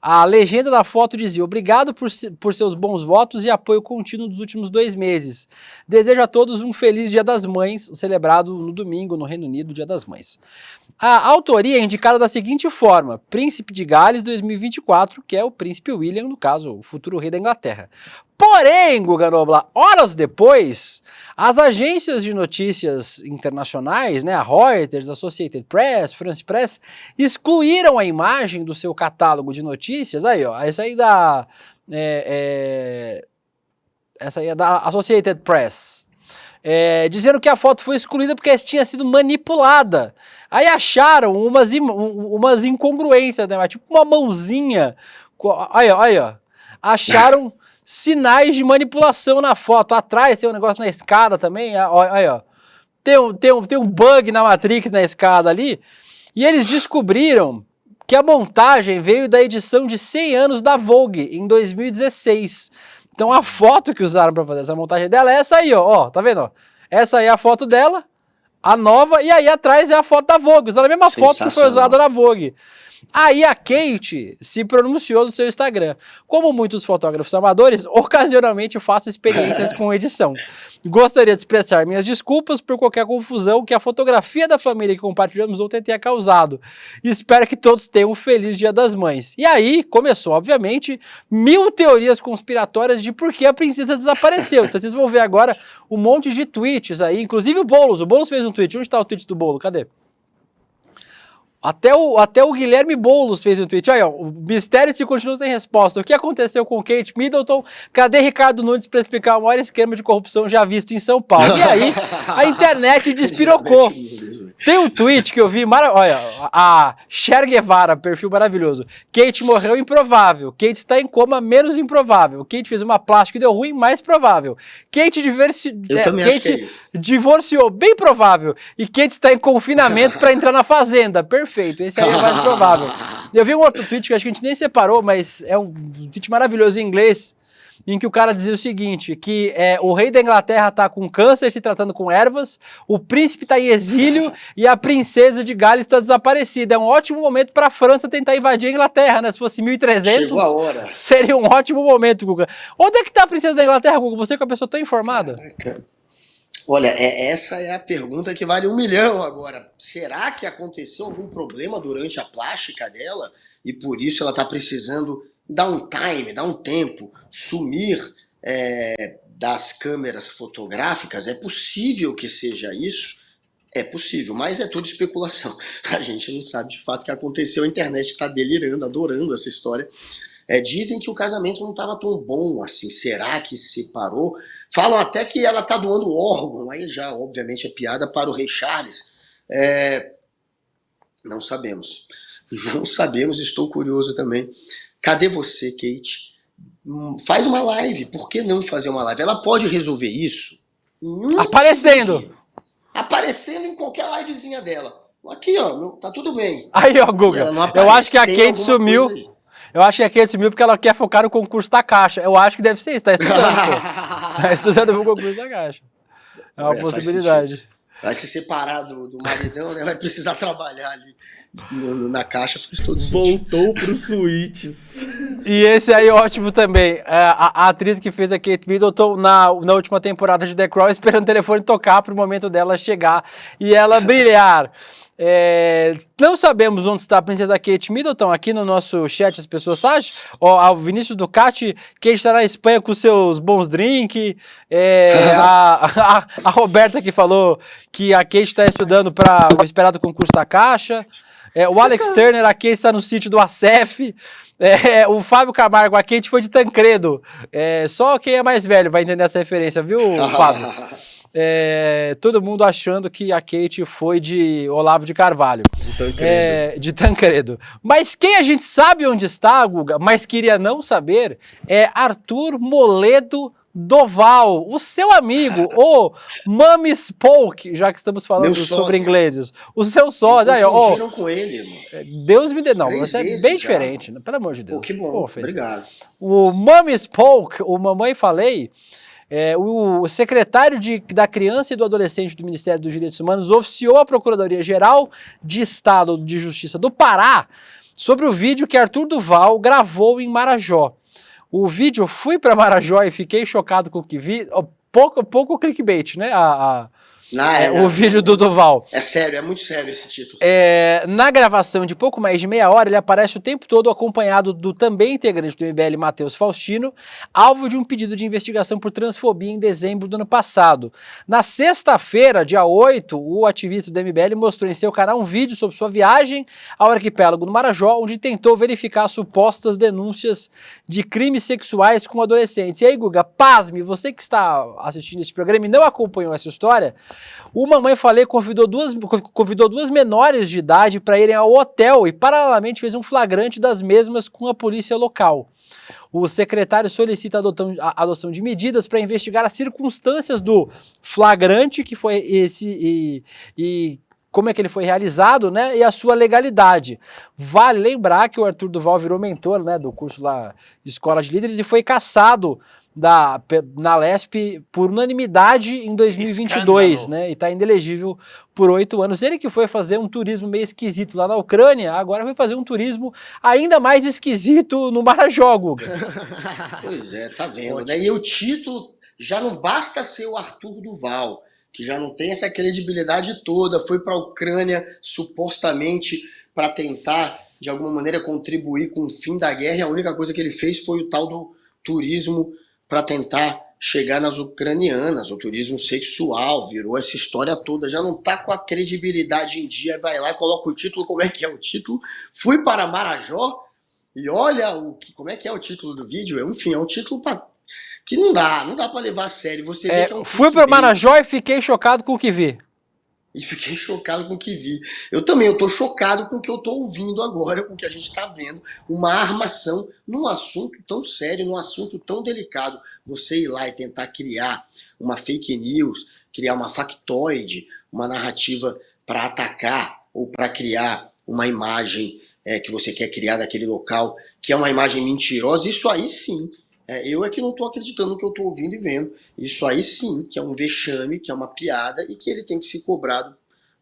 A legenda da foto dizia: obrigado por seus bons votos e apoio contínuo dos últimos 2 meses. Desejo a todos um feliz Dia das Mães, celebrado no domingo no Reino Unido, Dia das Mães. A autoria é indicada da seguinte forma: Príncipe de Gales 2024, que é o Príncipe William, no caso, o futuro rei da Inglaterra. Porém, Guga Noblar, horas depois, as agências de notícias internacionais, né, a Reuters, Associated Press, France Press, excluíram a imagem do seu catálogo de notícias. Aí, ó, essa aí é da Associated Press. Dizendo que a foto foi excluída porque tinha sido manipulada. Aí acharam umas incongruências, né? Tipo uma mãozinha. Aí, ó. Acharam sinais de manipulação na foto. Atrás tem um negócio na escada também. Aí, ó. Tem um bug na Matrix na escada ali. E eles descobriram que a montagem veio da edição de 100 anos da Vogue, em 2016. Então a foto que usaram para fazer essa montagem dela é essa aí, ó. Tá vendo? Ó? Essa aí é a foto dela, a nova, e aí atrás é a foto da Vogue. Usaram a mesma foto que foi usada na Vogue. Aí a Kate se pronunciou no seu Instagram. Como muitos fotógrafos amadores, ocasionalmente eu faço experiências com edição. Gostaria de expressar minhas desculpas por qualquer confusão que a fotografia da família que compartilhamos ontem tenha causado. Espero que todos tenham um feliz Dia das Mães. E aí começou, obviamente, 1000 teorias conspiratórias de por que a princesa desapareceu. Então vocês vão ver agora um monte de tweets aí, inclusive o Boulos fez um tweet. Onde está o tweet do Boulos? Cadê? Até o Guilherme Boulos fez um tweet. Aí, ó, o mistério se continua sem resposta. O que aconteceu com Kate Middleton? Cadê Ricardo Nunes para explicar o maior esquema de corrupção já visto em São Paulo? E aí, a internet despirocou. Tem um tweet que eu vi, olha, a Cher Guevara, perfil maravilhoso. Kate morreu improvável. Kate está em coma, menos improvável. Kate fez uma plástica e deu ruim, mais provável. Kate divorciou, bem provável. E Kate está em confinamento para entrar na fazenda. Perfeito, esse aí é mais provável. Eu vi um outro tweet que acho que a gente nem separou, mas é um tweet maravilhoso em inglês, em que o cara dizia o seguinte, que o rei da Inglaterra tá com câncer, se tratando com ervas, o príncipe tá em exílio e a princesa de Gales está desaparecida. É um ótimo momento para a França tentar invadir a Inglaterra, né? Se fosse 1300, chegou a hora. Seria um ótimo momento, Guga. Onde é que tá a princesa da Inglaterra, Guga? Você que é uma pessoa tão informada. Caraca. Olha, essa é a pergunta que vale 1 milhão agora. Será que aconteceu algum problema durante a plástica dela e por isso ela está precisando dar um time, dar um tempo, sumir das câmeras fotográficas? É possível que seja isso? É possível, mas é tudo especulação. A gente não sabe de fato o que aconteceu. A internet está delirando, adorando essa história. Dizem que o casamento não estava tão bom assim. Será que se separou? Falam até que ela está doando órgão. Aí já, obviamente, é piada para o rei Charles. Não sabemos. Não sabemos, estou curioso também. Cadê você, Kate? Faz uma live. Por que não fazer uma live? Ela pode resolver isso aparecendo. Aparecendo em qualquer livezinha dela. Aqui, ó, tá tudo bem. Aí, ó, Guga, eu acho que a Kate sumiu. Eu acho que a Kate sumiu porque ela quer focar no concurso da Caixa. Eu acho que deve ser isso, tá estudando, pô. Tá estudando o concurso da Caixa. É uma possibilidade. Vai se separar do maridão, né? Vai precisar trabalhar ali na Caixa, faz todo sentido. Voltou pro Switches. E esse aí ótimo também. A atriz que fez a Kate Middleton na última temporada de The Crown, esperando o telefone tocar para o momento dela chegar e ela brilhar. Não sabemos onde está a princesa Kate Middleton. Aqui no nosso chat as pessoas sabem. O Vinícius Ducati, que está na Espanha com seus bons drinks. A Roberta que falou que a Kate está estudando para o esperado concurso da Caixa. O Alex Turner, a Kate está no sítio do ACEF. O Fábio Camargo, a Kate foi de Tancredo. Só quem é mais velho vai entender essa referência, viu, Fábio? Todo mundo achando que a Kate foi de Olavo de Carvalho. De Tancredo. Mas quem a gente sabe onde está, Guga, mas queria não saber, é Arthur Moledo Doval, o seu amigo, o Mummy Spoke, já que estamos falando sobre ingleses. O seu sócio. Confundiram com ele, mano. Deus me dê, não, mas é bem diferente, né? Pelo amor de Deus. Que bom, obrigado. O Mummy Spoke, o Mamãe Falei, o secretário da Criança e do Adolescente do Ministério dos Direitos Humanos oficiou a Procuradoria-Geral de Estado de Justiça do Pará sobre o vídeo que Arthur Duval gravou em Marajó. O vídeo, fui para Marajó e fiquei chocado com o que vi. Pouco clickbait, né? O vídeo do Duval. É sério, é muito sério esse título. Na gravação de pouco mais de meia hora, ele aparece o tempo todo acompanhado do também integrante do MBL, Matheus Faustino, alvo de um pedido de investigação por transfobia em dezembro do ano passado. Na sexta-feira, dia 8, o ativista do MBL mostrou em seu canal um vídeo sobre sua viagem ao arquipélago do Marajó, onde tentou verificar supostas denúncias de crimes sexuais com adolescentes. E aí, Guga, pasme, você que está assistindo esse programa e não acompanhou essa história, o Mamãe Falei convidou duas menores de idade para irem ao hotel e paralelamente fez um flagrante das mesmas com a polícia local. O secretário solicita a adoção de medidas para investigar as circunstâncias do flagrante, que foi esse, e como é que ele foi realizado, né, e a sua legalidade. Vale lembrar que o Arthur Duval virou mentor, né, do curso lá Escola de Líderes e foi cassado na LESP por unanimidade em 2022, né? E está inelegível por 8 anos. Ele que foi fazer um turismo meio esquisito lá na Ucrânia, agora vai fazer um turismo ainda mais esquisito no Marajó, Guga. Pois é, tá vendo, né? E o título já não basta ser o Arthur Duval, que já não tem essa credibilidade toda, foi para a Ucrânia supostamente para tentar, de alguma maneira, contribuir com o fim da guerra, e a única coisa que ele fez foi o tal do turismo para tentar chegar nas ucranianas, o turismo sexual, virou essa história toda, já não tá com a credibilidade em dia, vai lá e coloca o título, como é que é o título? Fui para Marajó e olha como é que é o título do vídeo, enfim, é um título que não dá para levar a sério, você vê que é um fui para Marajó e fiquei chocado com o que vi. E fiquei chocado com o que vi. Eu também, tô chocado com o que eu tô ouvindo agora, com o que a gente tá vendo. Uma armação num assunto tão sério, num assunto tão delicado. Você ir lá e tentar criar uma fake news, criar uma factoide, uma narrativa para atacar ou para criar uma imagem que você quer criar daquele local, que é uma imagem mentirosa, isso aí sim. Eu é que não estou acreditando no que eu estou ouvindo e vendo. Isso aí sim, que é um vexame, que é uma piada e que ele tem que ser cobrado,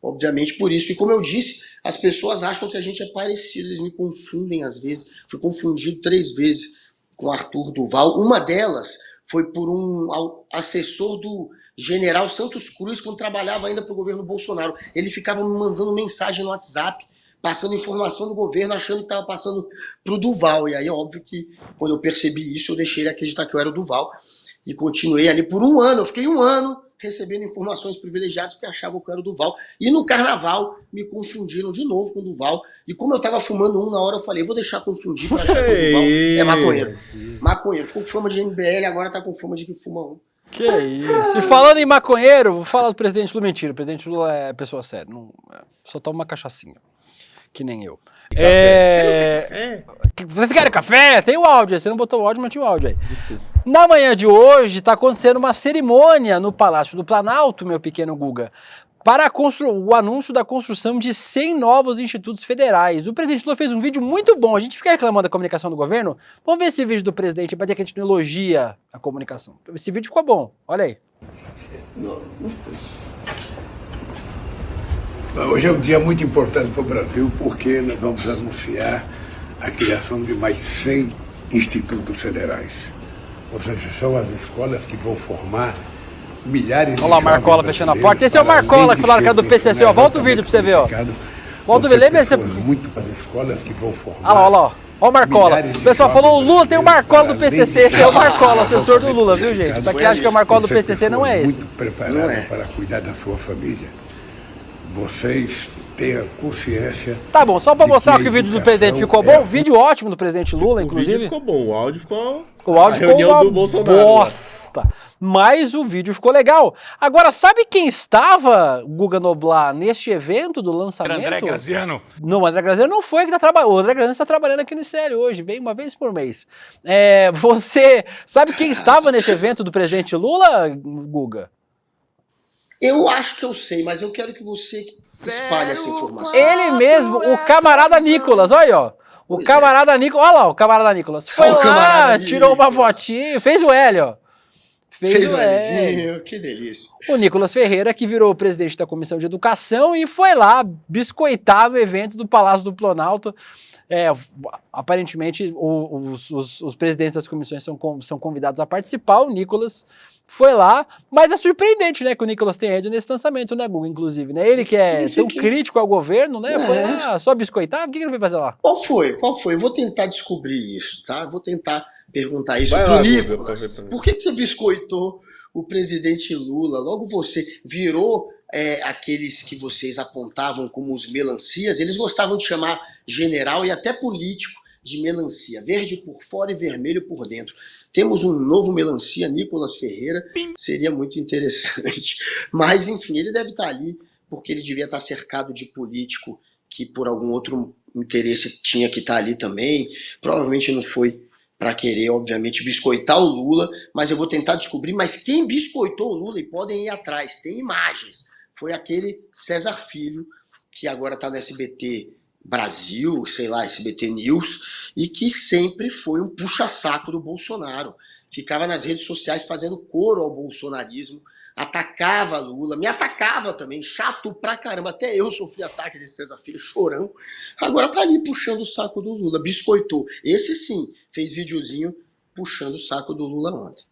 obviamente, por isso. E como eu disse, as pessoas acham que a gente é parecido, eles me confundem às vezes. Fui confundido 3 vezes com Arthur Duval. Uma delas foi por um assessor do general Santos Cruz, quando trabalhava ainda para o governo Bolsonaro. Ele ficava me mandando mensagem no WhatsApp, passando informação do governo, achando que estava passando para o Duval. E aí, óbvio que quando eu percebi isso, eu deixei ele acreditar que eu era o Duval. E continuei ali por 1 ano. Eu fiquei 1 ano recebendo informações privilegiadas porque achavam que eu era o Duval. E no carnaval me confundiram de novo com o Duval. E como eu estava fumando na hora, eu falei, vou deixar confundir para achar que o Duval é maconheiro. Maconheiro. Ficou com fama de MBL, agora está com fama de que fuma um. Que isso. E falando em maconheiro, vou falar do presidente Lula. Mentira, o presidente Lula é pessoa séria. Não, só toma uma cachaçinha. Que nem eu. Vocês querem café? Tem o áudio aí. Você não botou o áudio, mas tinha o áudio aí. Desculpa. Na manhã de hoje está acontecendo uma cerimônia no Palácio do Planalto, meu pequeno Guga, para o anúncio da construção de 100 novos institutos federais. O presidente Lula fez um vídeo muito bom. A gente fica reclamando da comunicação do governo. Vamos ver esse vídeo do presidente para dizer que a gente não elogia a comunicação. Esse vídeo ficou bom. Olha aí. Hoje é um dia muito importante para o Brasil, porque nós vamos anunciar a criação de mais 100 institutos federais. Ou seja, são as escolas que vão formar milhares de Olha lá o Marcola fechando a porta. Esse é o Marcola que falaram que era do PCC, ó. Volta o vídeo pra você ver, ó. Volta o vídeo, lembra esse... Muito as escolas que vão formar... Olha lá. Ó o Marcola. O pessoal falou, o Lula tem o Marcola do PCC. Esse é o Marcola, assessor do Lula, viu, gente? Pra quem acha que é o Marcola do PCC, não é esse. Muito preparado para cuidar da sua família. Vocês tenham consciência... Tá bom, só pra mostrar que o vídeo do presidente ficou bom. Vídeo ótimo do presidente Lula, inclusive. O vídeo ficou bom, o áudio ficou... O áudio ficou reunião uma do Bolsonaro. bosta. Mas o vídeo ficou legal. Agora, sabe quem estava, Guga Noblar, neste evento do lançamento? André Graziano. Não, o André Graziano não foi que tá trabalhando. O André Graziano está trabalhando aqui no Sério hoje, vem uma vez por mês. Você sabe quem estava nesse evento do presidente Lula, Guga? Eu acho que eu sei, mas eu quero que você espalhe essa informação. Ele mesmo, o camarada Nicolas, olha aí, ó. O camarada Nicolas, olha lá o camarada Nicolas. Foi lá, tirou uma fotinha, fez o L, ó. Fez o Lzinho, que delícia. O Nicolas Ferreira, que virou presidente da Comissão de Educação e foi lá biscoitar no evento do Palácio do Planalto. Aparentemente, os presidentes das comissões são convidados a participar. O Nicolas foi lá, mas é surpreendente, né, que o Nicolas tenha ido nesse lançamento, né, Guga, inclusive, né? Ele que é tão crítico ao governo, né? Foi lá só biscoitar. O que ele foi fazer lá? Qual foi? Eu vou tentar descobrir isso, tá? Eu vou tentar perguntar isso Vai pro lá, Nicolas. Guga, Por que você biscoitou o presidente Lula? Logo você virou aqueles que vocês apontavam como os melancias. Eles gostavam de chamar general e até político de melancia. Verde por fora e vermelho por dentro. Temos um novo melancia, Nicolas Ferreira. Seria muito interessante. Mas, enfim, ele deve estar ali porque ele devia estar cercado de político que por algum outro interesse tinha que estar ali também. Provavelmente não foi para querer, obviamente, biscoitar o Lula, mas eu vou tentar descobrir. Mas quem biscoitou o Lula, e podem ir atrás, tem imagens, foi aquele César Filho, que agora está no SBT Brasil, sei lá, SBT News, e que sempre foi um puxa-saco do Bolsonaro. Ficava nas redes sociais fazendo coro ao bolsonarismo, atacava Lula, me atacava também, chato pra caramba, até eu sofri ataque desse César Filho, chorão. Agora tá ali puxando o saco do Lula, biscoitou. Esse sim, fez videozinho puxando o saco do Lula ontem.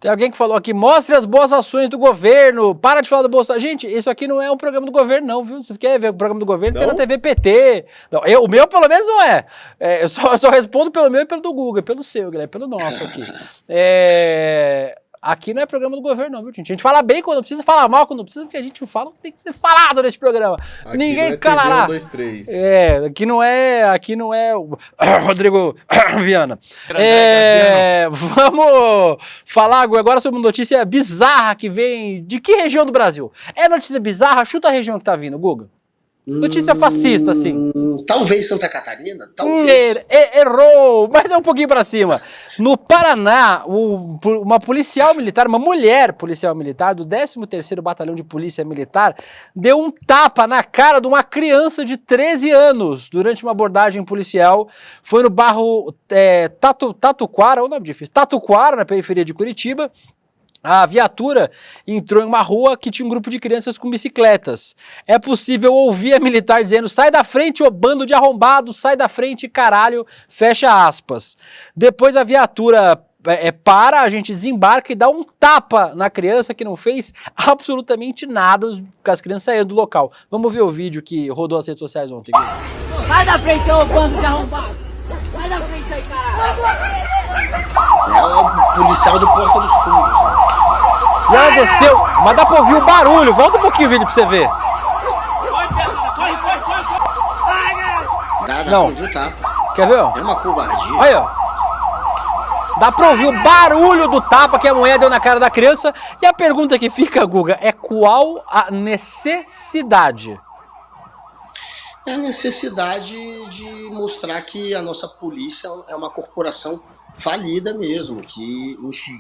Tem alguém que falou aqui, mostre as boas ações do governo, para de falar do Bolsonaro. Gente, isso aqui não é um programa do governo não, viu? Vocês querem ver o programa do governo? Tem na TV PT. Não, o meu pelo menos não é. Eu só respondo pelo meu e pelo do Google, pelo seu, galera, pelo nosso aqui. Aqui não é programa do governo não, viu, gente? A gente fala bem quando precisa, fala mal quando precisa, porque a gente fala o que tem que ser falado nesse programa. Aqui Ninguém não é calará. TV 1, 2, 3. Aqui não é o Rodrigo Viana. Vamos falar agora sobre uma notícia bizarra que vem de que região do Brasil? É notícia bizarra? Chuta a região que tá vindo, Guga. Notícia fascista, assim. Talvez Santa Catarina? Talvez. Errou, mas é um pouquinho pra cima. No Paraná, uma policial militar, uma mulher policial militar do 13º Batalhão de Polícia Militar deu um tapa na cara de uma criança de 13 anos durante uma abordagem policial. Foi no bairro Tatuquara, o nome difícil, Tatuquara, na periferia de Curitiba. A viatura entrou em uma rua que tinha um grupo de crianças com bicicletas. É possível ouvir a militar dizendo, sai da frente, ô bando de arrombado, sai da frente, caralho, fecha aspas. Depois a viatura para, a gente desembarca e dá um tapa na criança que não fez absolutamente nada, porque as crianças saíram do local. Vamos ver o vídeo que rodou as redes sociais ontem. Sai da frente, ô bando de arrombado. Sai da frente aí, caralho. É o policial do Porta dos Fundos. Né? E ela desceu, mas dá pra ouvir o barulho. Volta um pouquinho o vídeo pra você ver. Dá não. pra ouvir, tá? Quer ver? Ó? É uma covardia. Aí, ó. Dá pra ouvir o barulho do tapa que a mulher deu na cara da criança. E a pergunta que fica, Guga, é qual a necessidade? É a necessidade de mostrar que a nossa polícia é uma corporação falida mesmo, que, enfim,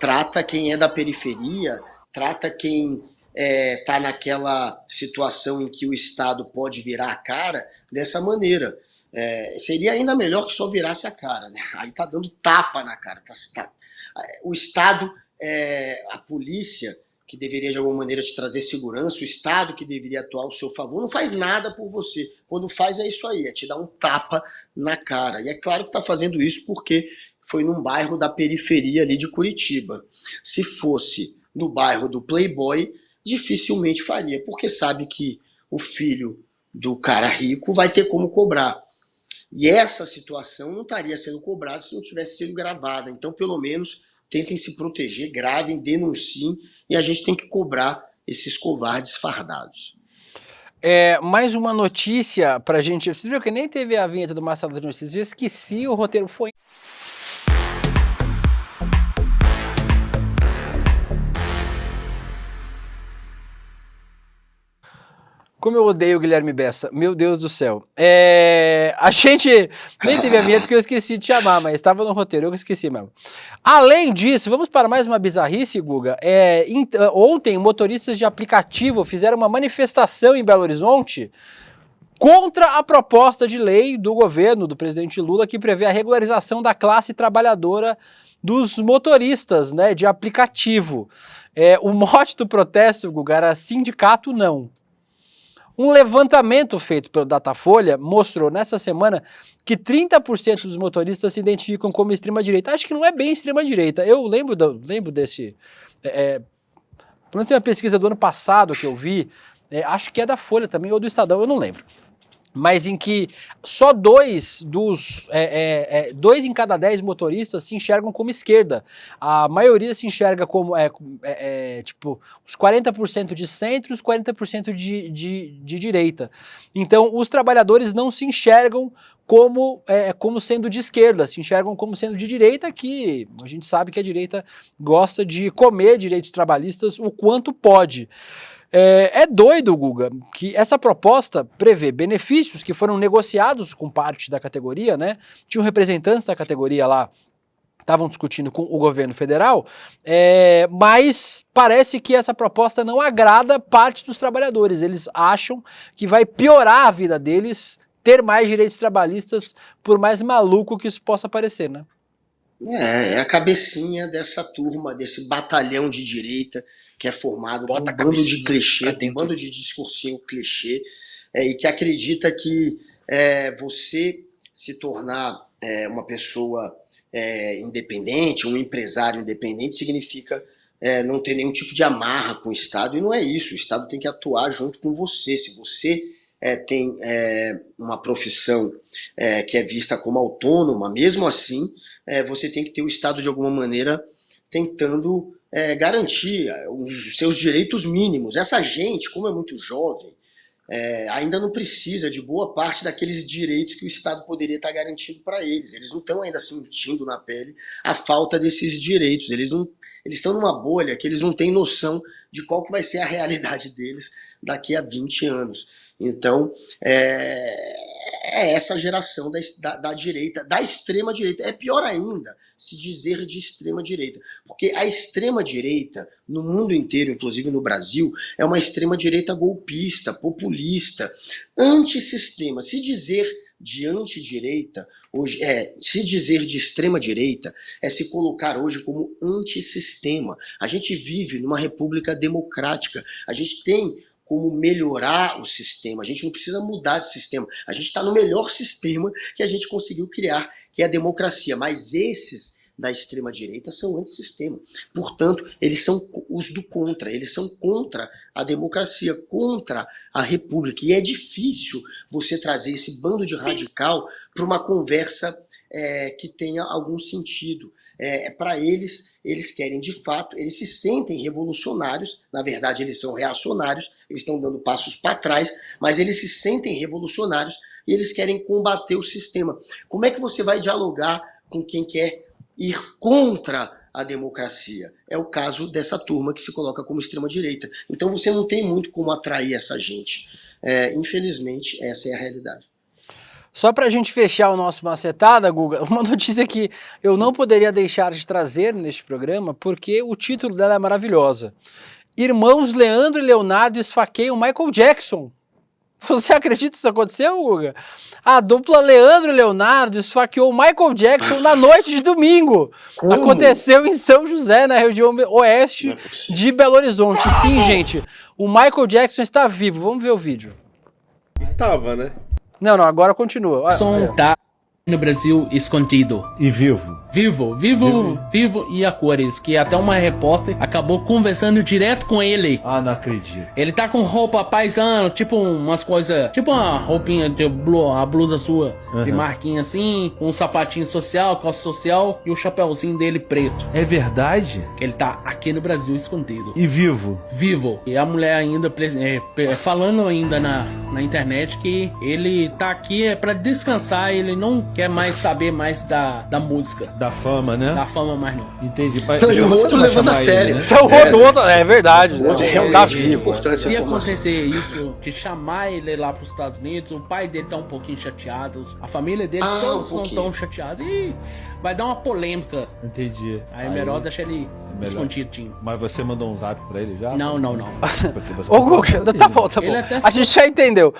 trata quem é da periferia, trata quem está naquela situação em que o Estado pode virar a cara dessa maneira. Seria ainda melhor que só virasse a cara, né? Aí tá dando tapa na cara. O Estado, a polícia, que deveria de alguma maneira te trazer segurança, o Estado que deveria atuar ao seu favor, não faz nada por você. Quando faz é isso aí, é te dar um tapa na cara. E é claro que está fazendo isso porque foi num bairro da periferia ali de Curitiba. Se fosse no bairro do Playboy, dificilmente faria, porque sabe que o filho do cara rico vai ter como cobrar. E essa situação não estaria sendo cobrada se não tivesse sido gravada. Então, pelo menos, tentem se proteger, gravem, denunciem, e a gente tem que cobrar esses covardes fardados. Mais uma notícia pra gente. Vocês viram que nem teve a vinheta do Marcelo das Notícias, eu esqueci, o roteiro foi... Como eu odeio o Guilherme Bessa, meu Deus do céu. A gente nem teve a vinheta que eu esqueci de chamar, mas estava no roteiro, eu esqueci mesmo. Além disso, vamos para mais uma bizarrice, Guga. Ontem, motoristas de aplicativo fizeram uma manifestação em Belo Horizonte contra a proposta de lei do governo do presidente Lula que prevê a regularização da classe trabalhadora dos motoristas, né, de aplicativo. O mote do protesto, Guga, era sindicato não. Um levantamento feito pelo Datafolha mostrou nessa semana que 30% dos motoristas se identificam como extrema-direita. Acho que não é bem extrema-direita. Eu lembro desse... Pelo menos tem uma pesquisa do ano passado que eu vi, acho que é da Folha também, ou do Estadão, eu não lembro. Mas em que só 2 em cada 10 motoristas se enxergam como esquerda. A maioria se enxerga como, tipo, os 40% de centro e os 40% de direita. Então, os trabalhadores não se enxergam como sendo de esquerda, se enxergam como sendo de direita, que a gente sabe que a direita gosta de comer direitos trabalhistas o quanto pode. É doido, Guga, que essa proposta prevê benefícios que foram negociados com parte da categoria, né? Tinham representantes da categoria lá, estavam discutindo com o governo federal, mas parece que essa proposta não agrada parte dos trabalhadores. Eles acham que vai piorar a vida deles ter mais direitos trabalhistas, por mais maluco que isso possa parecer, né? É a cabecinha dessa turma, desse batalhão de direita que é formado por um bando de clichê, um bando de discursinho clichê, e que acredita que você se tornar uma pessoa independente, um empresário independente, significa não ter nenhum tipo de amarra com o Estado, e não é isso. O Estado tem que atuar junto com você. Se você tem uma profissão que é vista como autônoma, mesmo assim, você tem que ter o Estado de alguma maneira tentando garantir os seus direitos mínimos. Essa gente, como é muito jovem, ainda não precisa de boa parte daqueles direitos que o Estado poderia estar garantindo para eles. Eles não estão ainda sentindo na pele a falta desses direitos. Eles estão numa bolha que eles não têm noção de qual que vai ser a realidade deles daqui a 20 anos. Então, essa geração da direita, da extrema-direita. É pior ainda se dizer de extrema-direita, porque a extrema-direita, no mundo inteiro, inclusive no Brasil, é uma extrema-direita golpista, populista, antissistema. Se dizer de antidireita, hoje, se dizer de extrema-direita, é se colocar hoje como antissistema. A gente vive numa república democrática, a gente tem como melhorar o sistema, a gente não precisa mudar de sistema, a gente está no melhor sistema que a gente conseguiu criar, que é a democracia, mas esses da extrema-direita são antissistema. Portanto, eles são os do contra, eles são contra a democracia, contra a república, e é difícil você trazer esse bando de radical para uma conversa que tenha algum sentido. Para eles querem de fato, eles se sentem revolucionários, na verdade eles são reacionários, eles estão dando passos para trás, mas eles se sentem revolucionários e eles querem combater o sistema. Como é que você vai dialogar com quem quer ir contra a democracia? É o caso dessa turma que se coloca como extrema-direita. Então você não tem muito como atrair essa gente. Infelizmente, essa é a realidade. Só para a gente fechar o nosso Macetada, Guga, uma notícia que eu não poderia deixar de trazer neste programa, porque o título dela é maravilhosa. Irmãos Leandro e Leonardo esfaqueiam Michael Jackson. Você acredita que isso aconteceu, Guga? A dupla Leandro e Leonardo esfaqueou Michael Jackson na noite de domingo. Como? Aconteceu em São José, na região oeste de Belo Horizonte. Sim, gente, o Michael Jackson está vivo. Vamos ver o vídeo. Estava, né? Não, agora continua. Olha, Som tá no Brasil escondido. E vivo. Vivo e a cores. Que até uma repórter acabou conversando direto com ele. Ah, não acredito. Ele tá com roupa paisano, tipo umas coisas. Tipo uma roupinha de a blusa sua, de marquinha assim, um sapatinho social, calça social e o chapéuzinho dele preto. É verdade? Que ele tá aqui no Brasil escondido. E vivo. Vivo. E a mulher ainda falando ainda na internet que ele tá aqui pra descansar, ele não quer mais saber mais da música. Da fama, né? Da fama mais não. Entendi. E o outro levando a sério. então o outro, é verdade. O outro não, realmente tá é vivo. importante essa Se informação. acontecer isso, de chamar ele lá pros Estados Unidos, o pai dele tá um pouquinho chateado, a família dele todos um não tão chateados. E vai dar uma polêmica. Entendi. Aí é melhor deixar ele escondidinho. Mas você mandou um zap pra ele já? Não. Porque você Ô, Guga, tá bom. Ele até A gente já entendeu.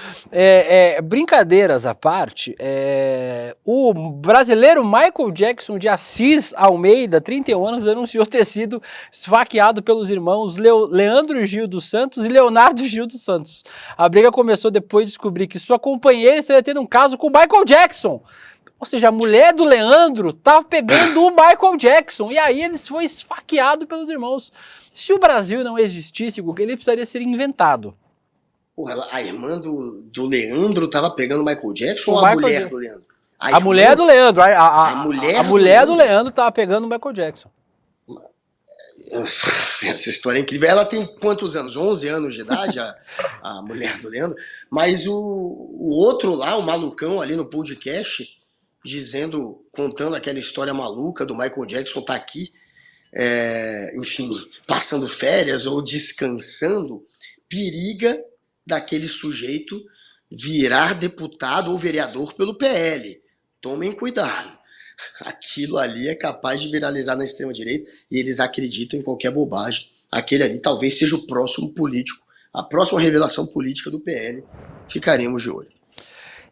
Brincadeiras à parte, o brasileiro Michael Jackson de Assis Almeida, 31 anos, denunciou ter sido esfaqueado pelos irmãos Leandro Gil dos Santos e Leonardo Gil dos Santos. A briga começou depois de descobrir que sua companheira estaria tendo um caso com o Michael Jackson. Ou seja, a mulher do Leandro estava pegando o Michael Jackson. E aí ele foi esfaqueado pelos irmãos. Se o Brasil não existisse, Guga, ele precisaria ser inventado. Porra, a irmã do Leandro tava pegando o Michael Jackson O ou a Michael mulher Jackson. do Leandro? A mulher do Leandro. A mulher mulher do do Leandro estava pegando o Michael Jackson. Essa história é incrível. Ela tem quantos anos? 11 anos de idade, a mulher do Leandro. Mas o outro lá, o malucão ali no podcast, contando aquela história maluca do Michael Jackson tá aqui, enfim, passando férias ou descansando, periga daquele sujeito virar deputado ou vereador pelo PL. Tomem cuidado. Aquilo ali é capaz de viralizar na extrema-direita e eles acreditam em qualquer bobagem. Aquele ali talvez seja o próximo político, a próxima revelação política do PL. Ficaremos de olho.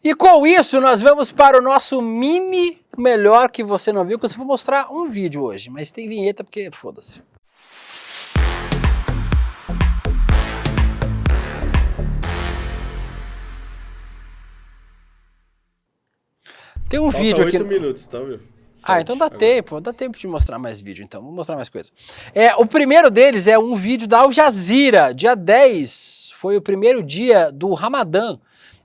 E com isso, nós vamos para o nosso mini melhor que você não viu, que eu vou mostrar um vídeo hoje, mas tem vinheta porque foda-se. Tem um vídeo aqui. 8 minutos, tá, viu? Então dá tempo de mostrar mais vídeo, então. Vamos mostrar mais coisa. O primeiro deles é um vídeo da Al Jazeera. Dia 10 foi o primeiro dia do Ramadã.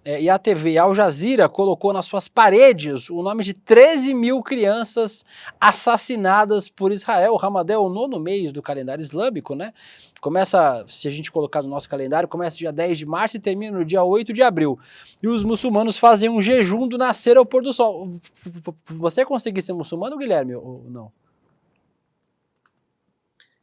E a TV Al Jazeera colocou nas suas paredes o nome de 13 mil crianças assassinadas por Israel. O Ramadã é o 9º mês do calendário islâmico, né? Começa, se a gente colocar no nosso calendário, começa dia 10 de março e termina no dia 8 de abril. E os muçulmanos fazem um jejum do nascer ao pôr do sol. Você conseguir ser muçulmano, Guilherme, ou não?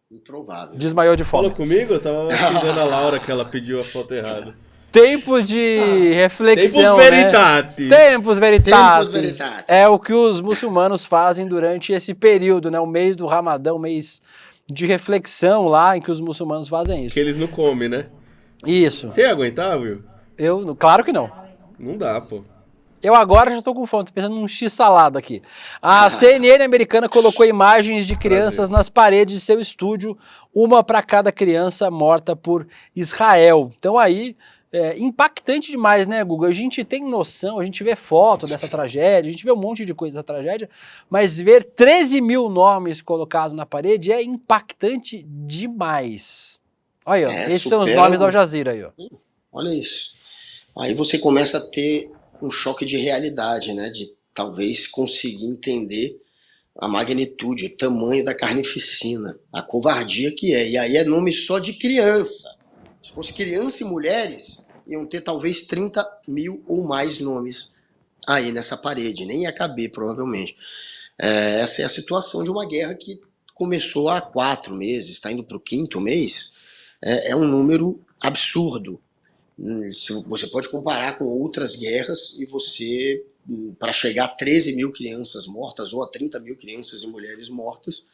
Improvável. Desmaiou de fome. Falou comigo? Eu tava xingando a Laura que ela pediu a foto errada. Tempo de reflexão, Tempus veritatis. Tempus veritatis. Tempus veritatis. É o que os muçulmanos fazem durante esse período, né? O mês do Ramadã, o mês de reflexão lá em que os muçulmanos fazem isso. Que eles não comem, né? Isso. Você ia aguentar, Will? Claro que não. Não dá, pô. Eu agora já tô com fome, tô pensando num x-salada aqui. A CNN americana colocou imagens de crianças nas paredes de seu estúdio, uma para cada criança morta por Israel. Então aí... impactante demais, né, Guga? A gente tem noção, a gente vê foto dessa tragédia, a gente vê um monte de coisa dessa tragédia, mas ver 13 mil nomes colocados na parede é impactante demais. Olha, esses são os nomes da Al Jazeera aí, ó. Olha isso. Aí você começa a ter um choque de realidade, né? De talvez conseguir entender a magnitude, o tamanho da carnificina, a covardia que é. E aí é nome só de criança. Se fosse criança e mulheres, iam ter talvez 30 mil ou mais nomes aí nessa parede. Nem ia caber, provavelmente. Essa é a situação de uma guerra que começou há 4 meses, está indo para o 5º mês. É um número absurdo. Você pode comparar com outras guerras e você, para chegar a 13 mil crianças mortas ou a 30 mil crianças e mulheres mortas,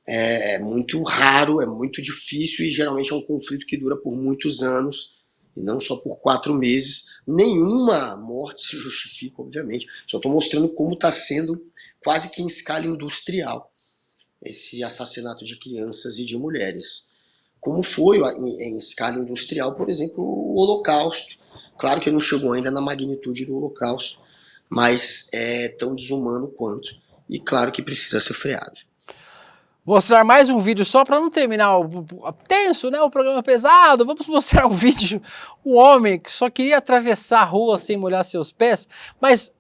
é muito raro, é muito difícil e geralmente é um conflito que dura por muitos anos e não só por 4 meses. Nenhuma morte se justifica, obviamente. Só estou mostrando como está sendo quase que em escala industrial esse assassinato de crianças e de mulheres. Como foi em escala industrial, por exemplo, o Holocausto. Claro que não chegou ainda na magnitude do Holocausto, mas é tão desumano quanto. E claro que precisa ser freado. Mostrar mais um vídeo só para não terminar tenso, né? O programa pesado. Vamos mostrar um vídeo. Um homem que só queria atravessar a rua sem molhar seus pés. Mas,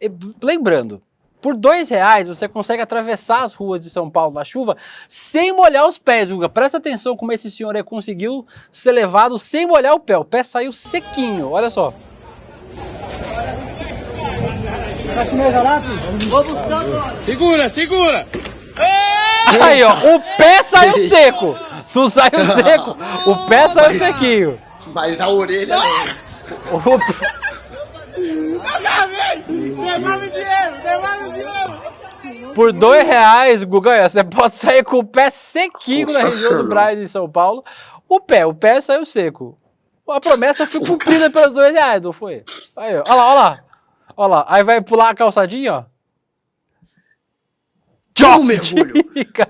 lembrando, por R$2 você consegue atravessar as ruas de São Paulo na chuva sem molhar os pés, Guga. Presta atenção como esse senhor aí conseguiu ser levado sem molhar o pé. O pé saiu sequinho, olha só. Segura, segura! Aí, ó, o pé saiu seco. Não saiu seco, o pé saiu sequinho. Mas a orelha Por R$2, Guga, você pode sair com o pé sequinho na região do Brás, em São Paulo. O pé saiu seco. A promessa foi cumprida pelos R$2, não foi? Aí, ó, olha lá. Aí vai pular a calçadinha, ó. Toma um mergulho.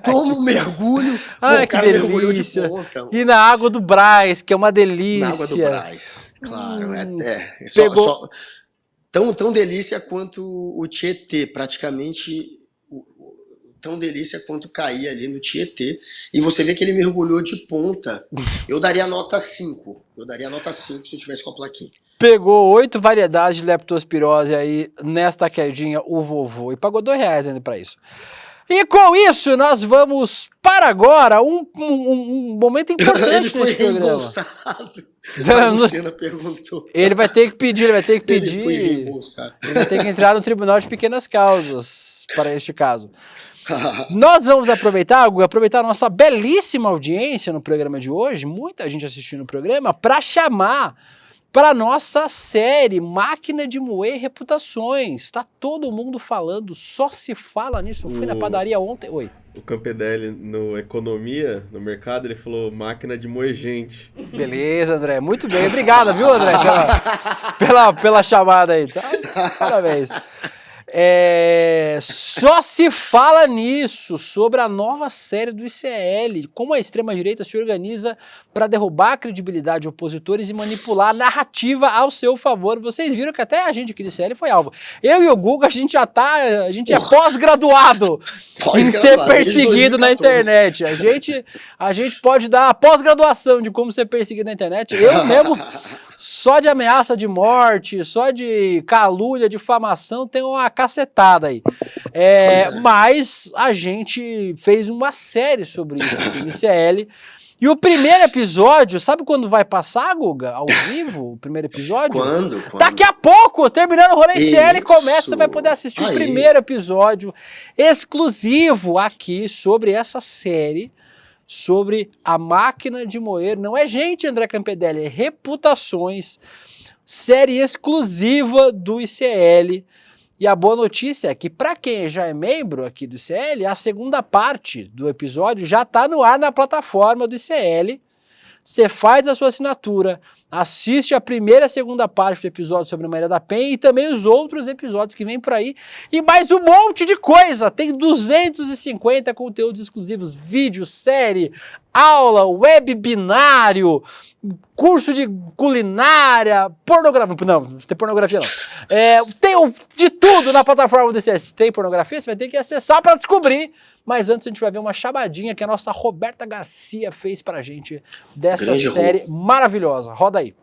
Toma um mergulho. Ai, que delícia. E na água do Brás, que é uma delícia. Na água do Brás, claro. Pegou... Tão delícia quanto o Tietê, praticamente tão delícia quanto cair ali no Tietê. E você vê que ele mergulhou de ponta. Eu daria nota 5. Se eu tivesse com a plaquinha. Pegou 8 variedades de leptospirose aí nesta quedinha, o vovô. E pagou R$2 ainda pra isso. E com isso, nós vamos para agora um momento importante nesse programa. A Luciana perguntou. Ele vai ter que pedir. Ele foi reembolsado. Ele vai ter que entrar no Tribunal de Pequenas Causas para este caso. Nós vamos aproveitar a nossa belíssima audiência no programa de hoje, muita gente assistindo o programa, para chamar para nossa série Máquina de Moer Reputações. Tá todo mundo falando, só se fala nisso. Eu fui na padaria ontem. Oi. O Campedelli, no Economia, no mercado, ele falou máquina de moer gente. Beleza, André. Muito bem. Obrigado, viu, André, pela chamada aí. Tá? Parabéns. Só se fala nisso, sobre a nova série do ICL, como a extrema-direita se organiza para derrubar a credibilidade de opositores e manipular a narrativa ao seu favor. Vocês viram que até a gente aqui do ICL foi alvo. Eu e o Guga, a gente é pós-graduado em ser perseguido na internet. A gente pode dar a pós-graduação de como ser perseguido na internet. Eu mesmo... Só de ameaça de morte, só de calúnia, difamação, tem uma cacetada aí. Mas a gente fez uma série sobre isso aqui no ICL. E o primeiro episódio, sabe quando vai passar, Guga? Ao vivo, o primeiro episódio? Quando? Daqui a pouco, terminando o Rolê ICL, começa, você vai poder assistir o primeiro episódio exclusivo aqui sobre essa série. Sobre a máquina de moer, não é gente, André Campedelli, é reputações, série exclusiva do ICL. E a boa notícia é que para quem já é membro aqui do ICL, a segunda parte do episódio já está no ar na plataforma do ICL. Você faz a sua assinatura, assiste a primeira e a segunda parte do episódio sobre a Maria da Penha e também os outros episódios que vêm por aí. E mais um monte de coisa! Tem 250 conteúdos exclusivos, vídeo, série, aula, web binário, curso de culinária, pornografia. Não tem pornografia não. Tem de tudo na plataforma do ICL. Se tem pornografia, você vai ter que acessar para descobrir. Mas antes a gente vai ver uma chamadinha que a nossa Roberta Garcia fez pra gente dessa série maravilhosa. Roda aí.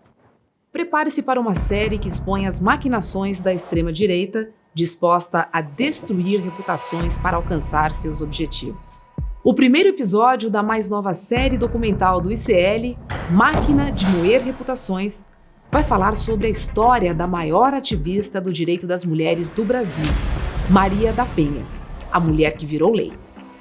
Prepare-se para uma série que expõe as maquinações da extrema-direita, disposta a destruir reputações para alcançar seus objetivos. O primeiro episódio da mais nova série documental do ICL, Máquina de Moer Reputações, vai falar sobre a história da maior ativista do direito das mulheres do Brasil, Maria da Penha, a mulher que virou lei.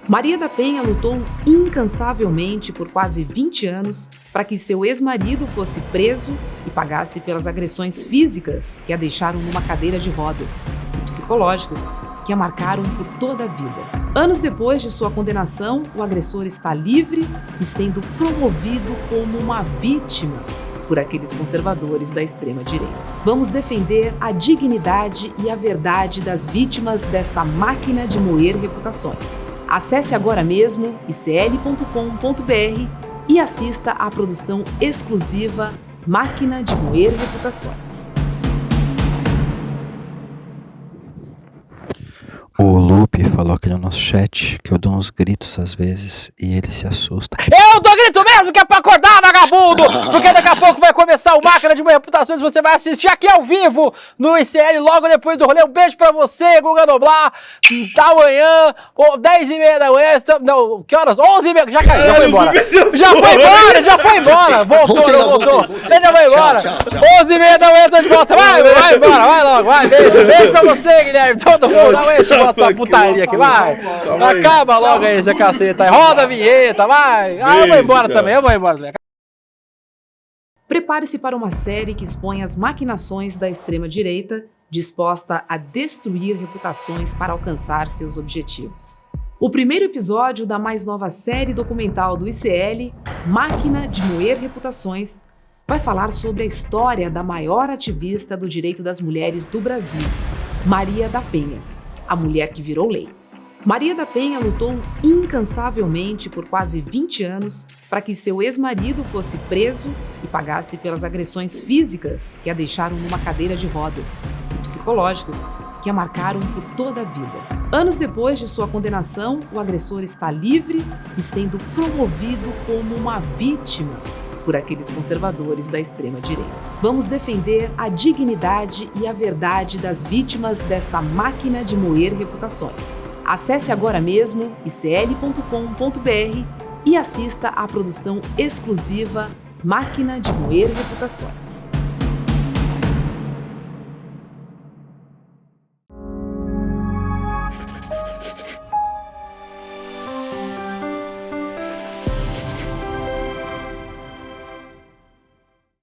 Maria da Penha lutou incansavelmente por quase 20 anos para que seu ex-marido fosse preso e pagasse pelas agressões físicas que a deixaram numa cadeira de rodas e psicológicas que a marcaram por toda a vida. Anos depois de sua condenação, o agressor está livre e sendo promovido como uma vítima. por aqueles conservadores da extrema-direita. Vamos defender a dignidade e a verdade das vítimas dessa máquina de moer reputações. Acesse agora mesmo icl.com.br e assista à produção exclusiva Máquina de Moer Reputações. O Lupe falou aqui no nosso chat que eu dou uns gritos às vezes e ele se assusta. Eu dou grito mesmo que é pra acordar, vagabundo! Porque daqui a pouco vai começar o Máquina de Moer Reputações, você vai assistir aqui ao vivo no ICL logo depois do rolê. Um beijo pra você, Guga Noblar. Amanhã, 10h30 da manhã, não, que horas? 11h30, já caiu, já foi embora. Já foi embora. Voltou. Ele já vai embora. 11h30 da manhã, tô de volta. Vai embora, vai logo, vai. Beijo pra você, Guilherme, todo mundo. Amanhã essa putaria aqui, vai. Acaba logo aí essa caceta aí. Roda a vinheta, vai. Eu vou embora também, Prepare-se para uma série que expõe as maquinações da extrema-direita, disposta a destruir reputações para alcançar seus objetivos. O primeiro episódio da mais nova série documental do ICL, Máquina de Moer Reputações, vai falar sobre a história da maior ativista do direito das mulheres do Brasil, Maria da Penha, a mulher que virou lei. Maria da Penha lutou incansavelmente por quase 20 anos para que seu ex-marido fosse preso e pagasse pelas agressões físicas que a deixaram numa cadeira de rodas e psicológicas que a marcaram por toda a vida. Anos depois de sua condenação, o agressor está livre e sendo promovido como uma vítima por aqueles conservadores da extrema-direita. Vamos defender a dignidade e a verdade das vítimas dessa máquina de moer reputações. Acesse agora mesmo icl.com.br e assista à produção exclusiva Máquina de Moer Reputações.